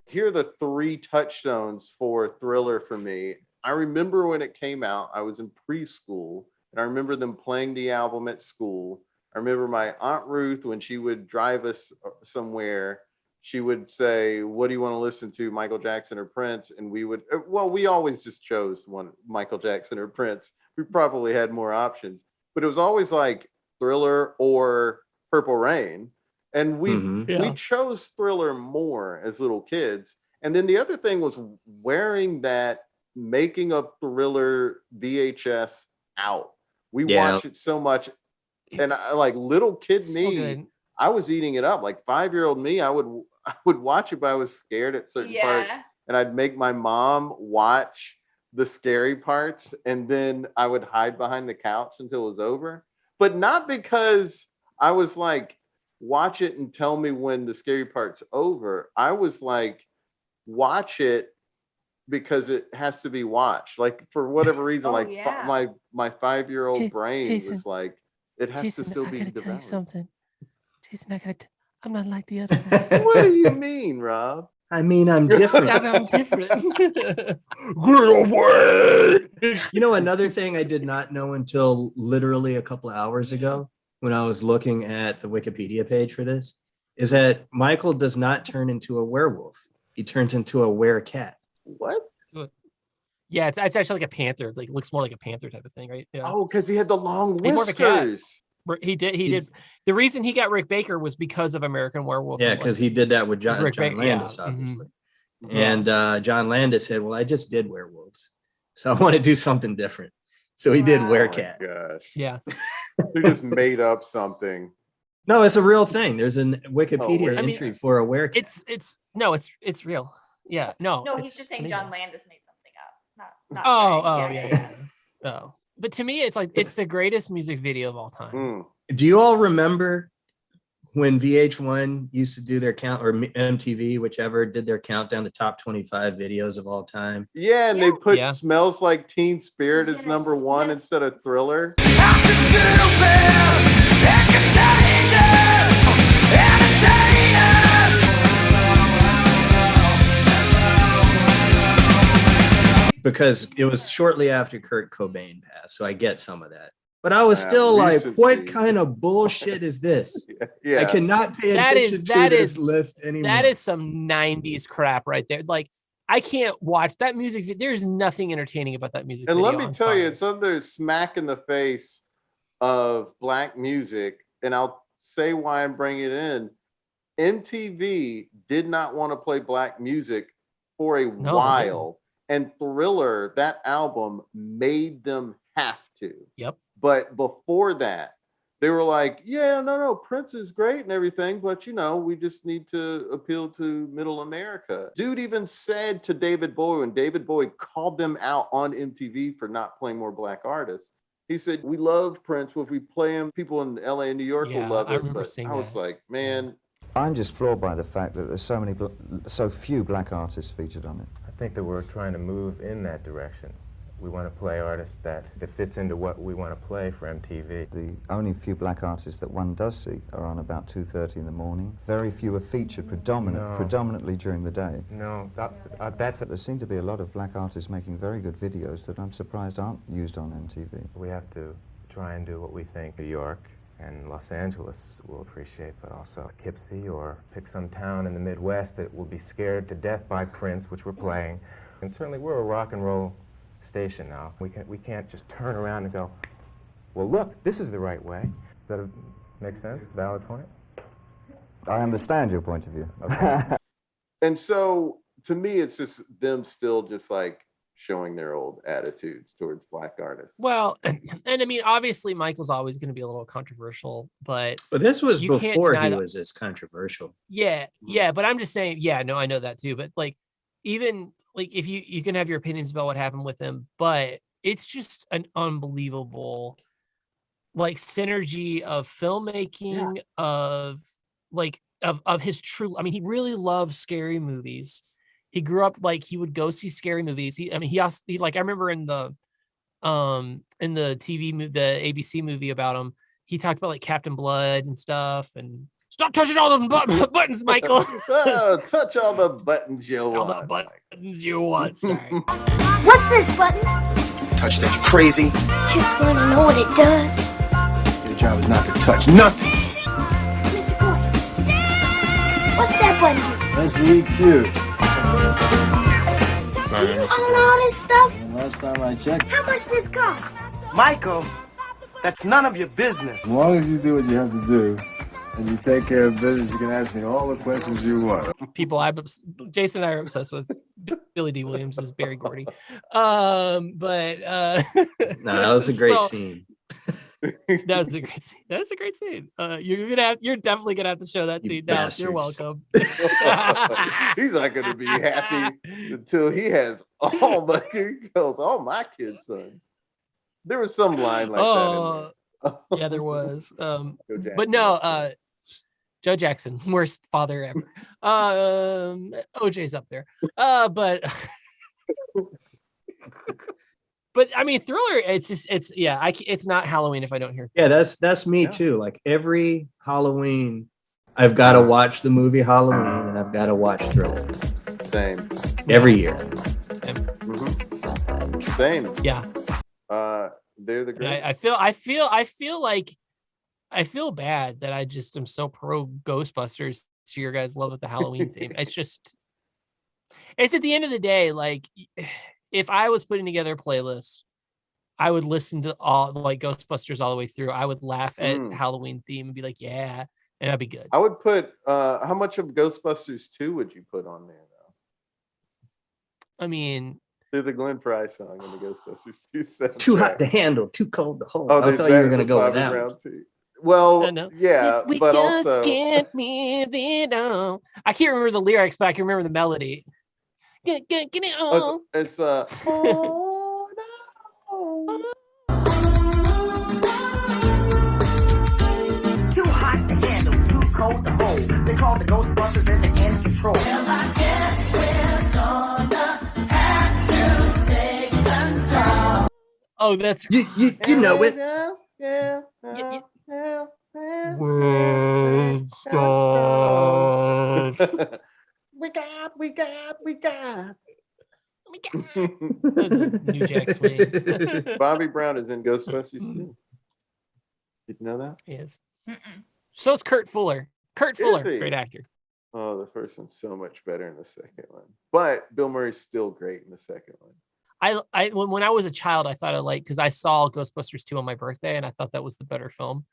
Here are the 3 touchstones for Thriller for me. I remember when it came out, I was in preschool, and I remember them playing the album at school. I remember my Aunt Ruth, when she would drive us somewhere, she would say, what do you want to listen to, Michael Jackson or Prince? And we would, we always just chose one, Michael Jackson or Prince. We probably had more options, but it was always like Thriller or Purple Rain. And we chose Thriller more as little kids. And then the other thing was wearing that Making of Thriller VHS out. We watched it so much. And I, like little kid me, I was eating it up. Like 5-year-old me, I would watch it, but I was scared at certain parts. And I'd make my mom watch the scary parts, and then I would hide behind the couch until it was over. But not because I was like, watch it and tell me when the scary part's over. I was like, watch it because it has to be watched. Like for whatever reason, my 5-year-old brain Jason, was like, it has Jason, to still I be gotta tell you developed. something. Jason, I'm not like the other ones. What do you mean, Rob? I mean, I'm different. I'm different. Get away! You know, another thing I did not know until literally a couple of hours ago when I was looking at the Wikipedia page for this is that Michael does not turn into a werewolf. He turns into a werecat. What? Yeah, it's actually like a panther. Like looks more like a panther type of thing, right? Yeah. Oh, because he had the long He's more of a cat. whiskers. He did. The reason he got Rick Baker was because of American Werewolf. Yeah, because he did that with John Landis, obviously. And John Landis said, well, I just did werewolves, so I want to do something different. So he did werecat. Oh my gosh. Yeah. They just made up something. No, it's a real thing. There's a Wikipedia entry for a werecat. It's real. Yeah. No, he's just saying John Landis made something up. Not yeah. Oh. But to me, it's like it's the greatest music video of all time. Do you all remember when VH1 used to do their count, or MTV, whichever, did their countdown, the top 25 videos of all time? Yeah, and they put Smells Like Teen Spirit as number one instead of Thriller. Because it was shortly after Kurt Cobain passed, so I get some of that. But I was still like, what kind of bullshit is this? I cannot pay attention to this list anymore. That is some 90s crap right there. Like, I can't watch that music video. There's nothing entertaining about that music and video. let me tell you, it's under smack in the face of black music. And I'll say why I'm bringing it in. MTV did not want to play black music for a while. And Thriller, that album, made them have to. Yep. But before that, they were like, no, Prince is great and everything, but we just need to appeal to middle America. Dude even said to David Bowie, when David Bowie called them out on MTV for not playing more black artists, he said, we love Prince, but if we play him, people in LA and New York will love it. But I was like, man. I'm just floored by the fact that there's so few black artists featured on it. I think that we're trying to move in that direction. We want to play artists that fits into what we want to play for MTV. The only few black artists that one does see are on about 2:30 in the morning. Very few are featured predominantly during the day. No, there seem to be a lot of black artists making very good videos that I'm surprised aren't used on MTV. We have to try and do what we think New York and Los Angeles will appreciate, but also Poughkeepsie, or pick some town in the Midwest that will be scared to death by Prince, which we're playing. And certainly we're a rock and roll station now. We can't just turn around and go, well, look, this is the right way. Does that make sense? Valid point? I understand your point of view. Okay. And so to me, it's just them still just like showing their old attitudes towards black artists. Well, and I mean, obviously Michael's always going to be a little controversial, but this was before he was as controversial. Yeah, but I'm just saying, I know that too, but like, even like if you can have your opinions about what happened with him, but it's just an unbelievable like synergy of filmmaking, of his true, I mean, he really loves scary movies. He grew up like he would go see scary movies. He like, I remember in the TV movie, the ABC movie about him, he talked about like Captain Blood and stuff, and stop touching all the buttons, Michael. Touch all the buttons you want. All the buttons you want, sorry. What's this button? Touch that, you crazy. Just want to know what it does. Your job is not to touch nothing. Mr. Gordon. What's that button do? That's EQ. Do you own all this stuff? Last time I checked. How much this cost? Michael, that's none of your business. As long as you do what you have to do, and you take care of business, you can ask me all the questions you want. People, Jason and I are obsessed with Billy D. Williams as Barry Gordy. No, that was a great scene. That was a great scene. That's a great scene. You're definitely gonna have to show that scene now. You're welcome. He's not gonna be happy until he has all my kids' son. There was some line like that in there. Yeah, there was. But no, Joe Jackson, worst father ever. OJ's up there. But I mean, Thriller. It's not Halloween if I don't hear. Yeah, that's me too. Like every Halloween, I've got to watch the movie Halloween, and I've got to watch Thriller. Same. Every year. Same. Yeah. They're the great. I feel bad that I just am so pro Ghostbusters to your guys' love of the Halloween theme. It's at the end of the day, like if I was putting together a playlist, I would listen to all like Ghostbusters all the way through. I would laugh at Halloween theme and be like, yeah, and that'd be good. I would put how much of Ghostbusters 2 would you put on there though? I mean, do the Glenn Fry song in the Ghostbusters 2 soundtrack. Too hot to handle, too cold to hold. Oh, I thought you were going to go with that one. Well, yeah, we but just also can't live it on. I can't remember the lyrics, but I can remember the melody. Get it on. It's oh, no. Too hot to handle, too cold to hold. They call the Ghostbusters and they're in control. Well, I guess we're gonna have to take control. Oh, that's you know it. Yeah. World stuff. We got. That's a New Jack Swing. Bobby Brown is in Ghostbusters too. Did you know that? He is. So is Kurt Fuller. Great actor. Oh, the first one's so much better than the second one. But Bill Murray's still great in the second one. When I was a child, I thought I liked because I saw Ghostbusters 2 on my birthday, and I thought that was the better film.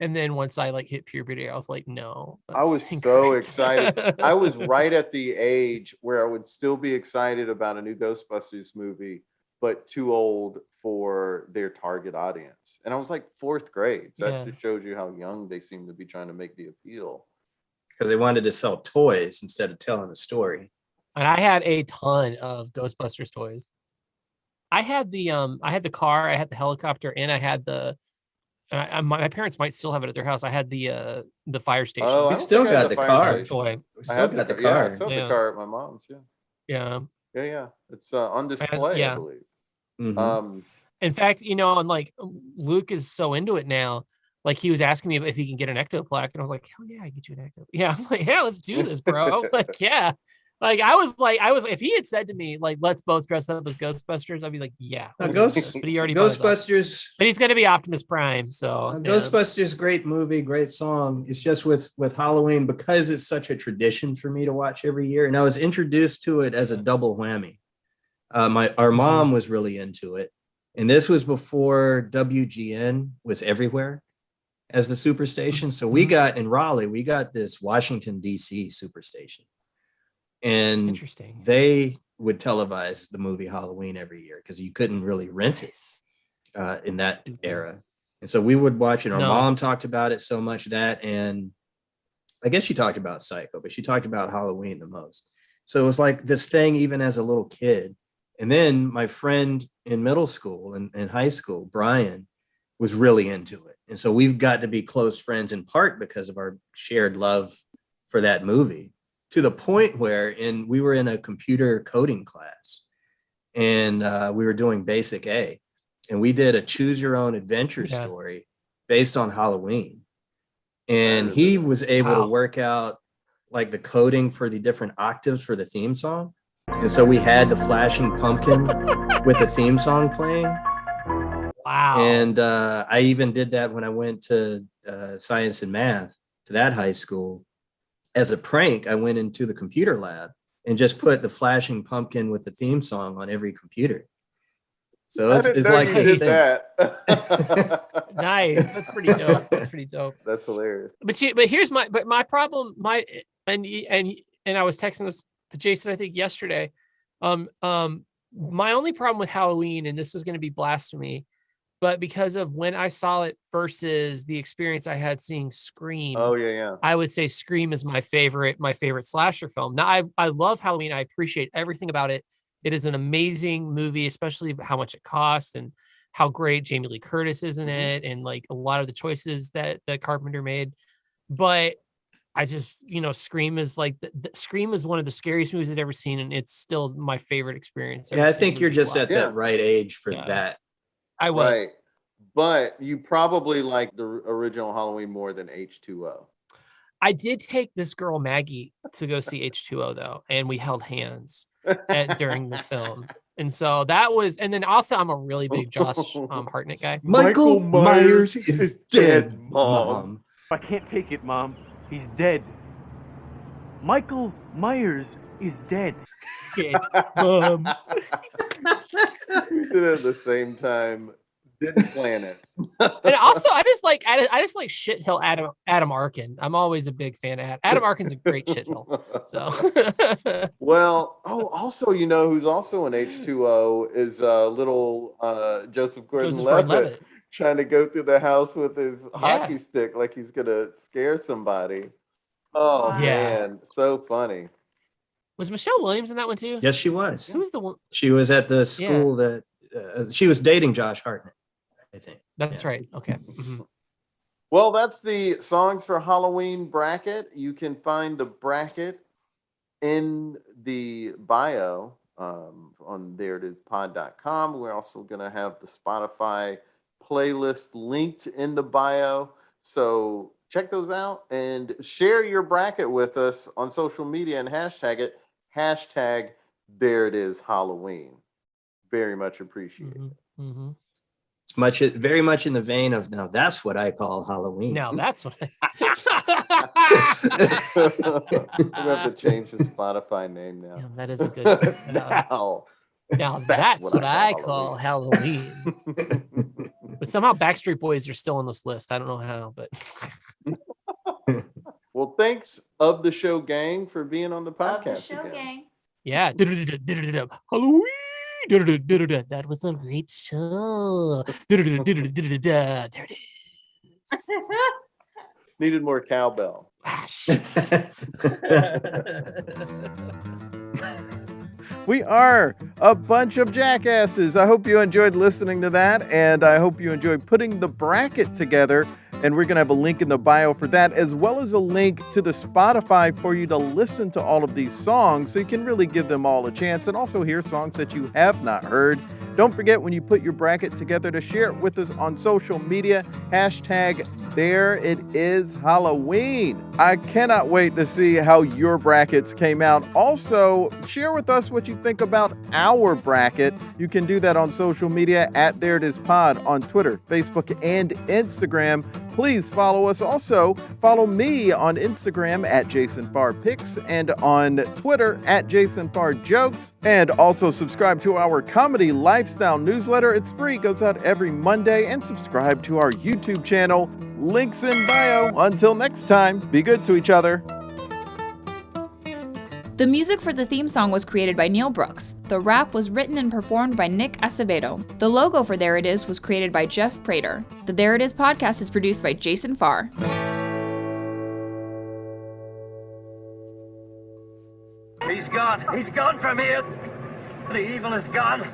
And then once I hit puberty, I was like, no. I was so excited. I was right at the age where I would still be excited about a new Ghostbusters movie, but too old for their target audience. And I was like 4th grade. So that just shows you how young they seem to be trying to make the appeal. Because they wanted to sell toys instead of telling a story. And I had a ton of Ghostbusters toys. I had the car, I had the helicopter, and I had my parents might still have it at their house. I had the fire station. Oh, we still got the car. Toy. We still got the car. Yeah, I still have the car at my mom's. Yeah. It's on display, I believe. Mm-hmm. In fact, and like Luke is so into it now. Like he was asking me if he can get an ectoplaque, and I was like, hell yeah, I get you an ecto. Yeah, I'm like, yeah, let's do this, bro. Like, yeah. Like I was if he had said to me, like, let's both dress up as Ghostbusters, I'd be like, yeah. But he already Ghostbusters. But he's gonna be Optimus Prime. So Ghostbusters, great movie, great song. It's just with Halloween, because it's such a tradition for me to watch every year. And I was introduced to it as a double whammy. Our mom was really into it. And this was before WGN was everywhere as the Superstation. So we got in Raleigh, we got this Washington, D.C. Superstation. And they would televise the movie Halloween every year because you couldn't really rent it in that era. And so we would watch it. Our mom talked about it so much and I guess she talked about Psycho, but she talked about Halloween the most. So it was like this thing even as a little kid. And then my friend in middle school and high school, Brian, was really into it. And so we've got to be close friends in part because of our shared love for that movie. To the point where we were in a computer coding class and we were doing basic A, and we did a choose your own adventure story based on Halloween. And he was able to work out like the coding for the different octaves for the theme song. And so we had the flashing pumpkin with the theme song playing. Wow. And I even did that when I went to science and math to that high school. As a prank, I went into the computer lab and just put the flashing pumpkin with the theme song on every computer. So it's like you his did thing. that. Nice. That's pretty dope. That's pretty dope. That's hilarious. But here's my problem. And I was texting this to Jason, I think yesterday. My only problem with Halloween, and this is going to be blasphemy, but because of when I saw it versus the experience I had seeing Scream. Oh yeah. I would say Scream is my favorite slasher film. Now I love Halloween. I appreciate everything about it. It is an amazing movie, especially how much it cost and how great Jamie Lee Curtis is in it, and like a lot of the choices that Carpenter made. But I just, Scream is like Scream is one of the scariest movies I've ever seen, and it's still my favorite experience. Yeah, I think you're just at that right age for that. I was. Right. But you probably like the original Halloween more than H2O. I did take this girl Maggie to go see H2O though, and we held hands during the film. And so that was, and then also I'm a really big Josh Hartnett guy. Michael Myers is dead, Mom. I can't take it, Mom. He's dead. Michael Myers is dead. We did it at the same time. Didn't plan it. And also, I just like shithill Adam Arkin. I'm always a big fan of Adam Arkin's a great shithill. So, well, also, who's also in H2O is little Joseph Gordon-Levitt trying to go through the house with his hockey stick like he's gonna scare somebody. Oh man, so funny. Was Michelle Williams in that one too? Yes, she was. Who was the one? She was at the school that she was dating Josh Hartnett, I think. That's right. Okay. Mm-hmm. Well, that's the songs for Halloween bracket. You can find the bracket in the bio on thereitispod.com. We're also going to have the Spotify playlist linked in the bio. So check those out and share your bracket with us on social media and hashtag it. Hashtag #ThereItIsHalloween. Very much appreciated. Mm-hmm. It's very much in the vein of, now that's what I call Halloween. Now that's what We have to change the Spotify name now. Yeah, that is a good. Now that's what I call Halloween. But somehow Backstreet Boys are still on this list. I don't know how, but. Well, thanks of the show gang for being on the podcast. Of the show gang. Yeah. Halloween. That was a great show. There it is. Needed more cowbell. We are a bunch of jackasses. I hope you enjoyed listening to that, and I hope you enjoyed putting the bracket together. And we're going to have a link in the bio for that, as well as a link to the Spotify for you to listen to all of these songs so you can really give them all a chance and also hear songs that you have not heard. Don't forget, when you put your bracket together, to share it with us on social media. Hashtag #ThereItIsHalloween. I cannot wait to see how your brackets came out. Also, share with us what you think about our bracket. You can do that on social media at ThereItIsPod on Twitter, Facebook, and Instagram. Please follow us. Also, follow me on Instagram at JasonFarrPicks and on Twitter at JasonFarrJokes. And also subscribe to our comedy lifestyle newsletter. It's free, goes out every Monday. And subscribe to our YouTube channel. Links in bio. Until next time, be good to each other. The music for the theme song was created by Neil Brooks. The rap was written and performed by Nick Acevedo. The logo for There It Is was created by Jeff Prater. The There It Is podcast is produced by Jason Farr. He's gone. He's gone from here. The evil is gone.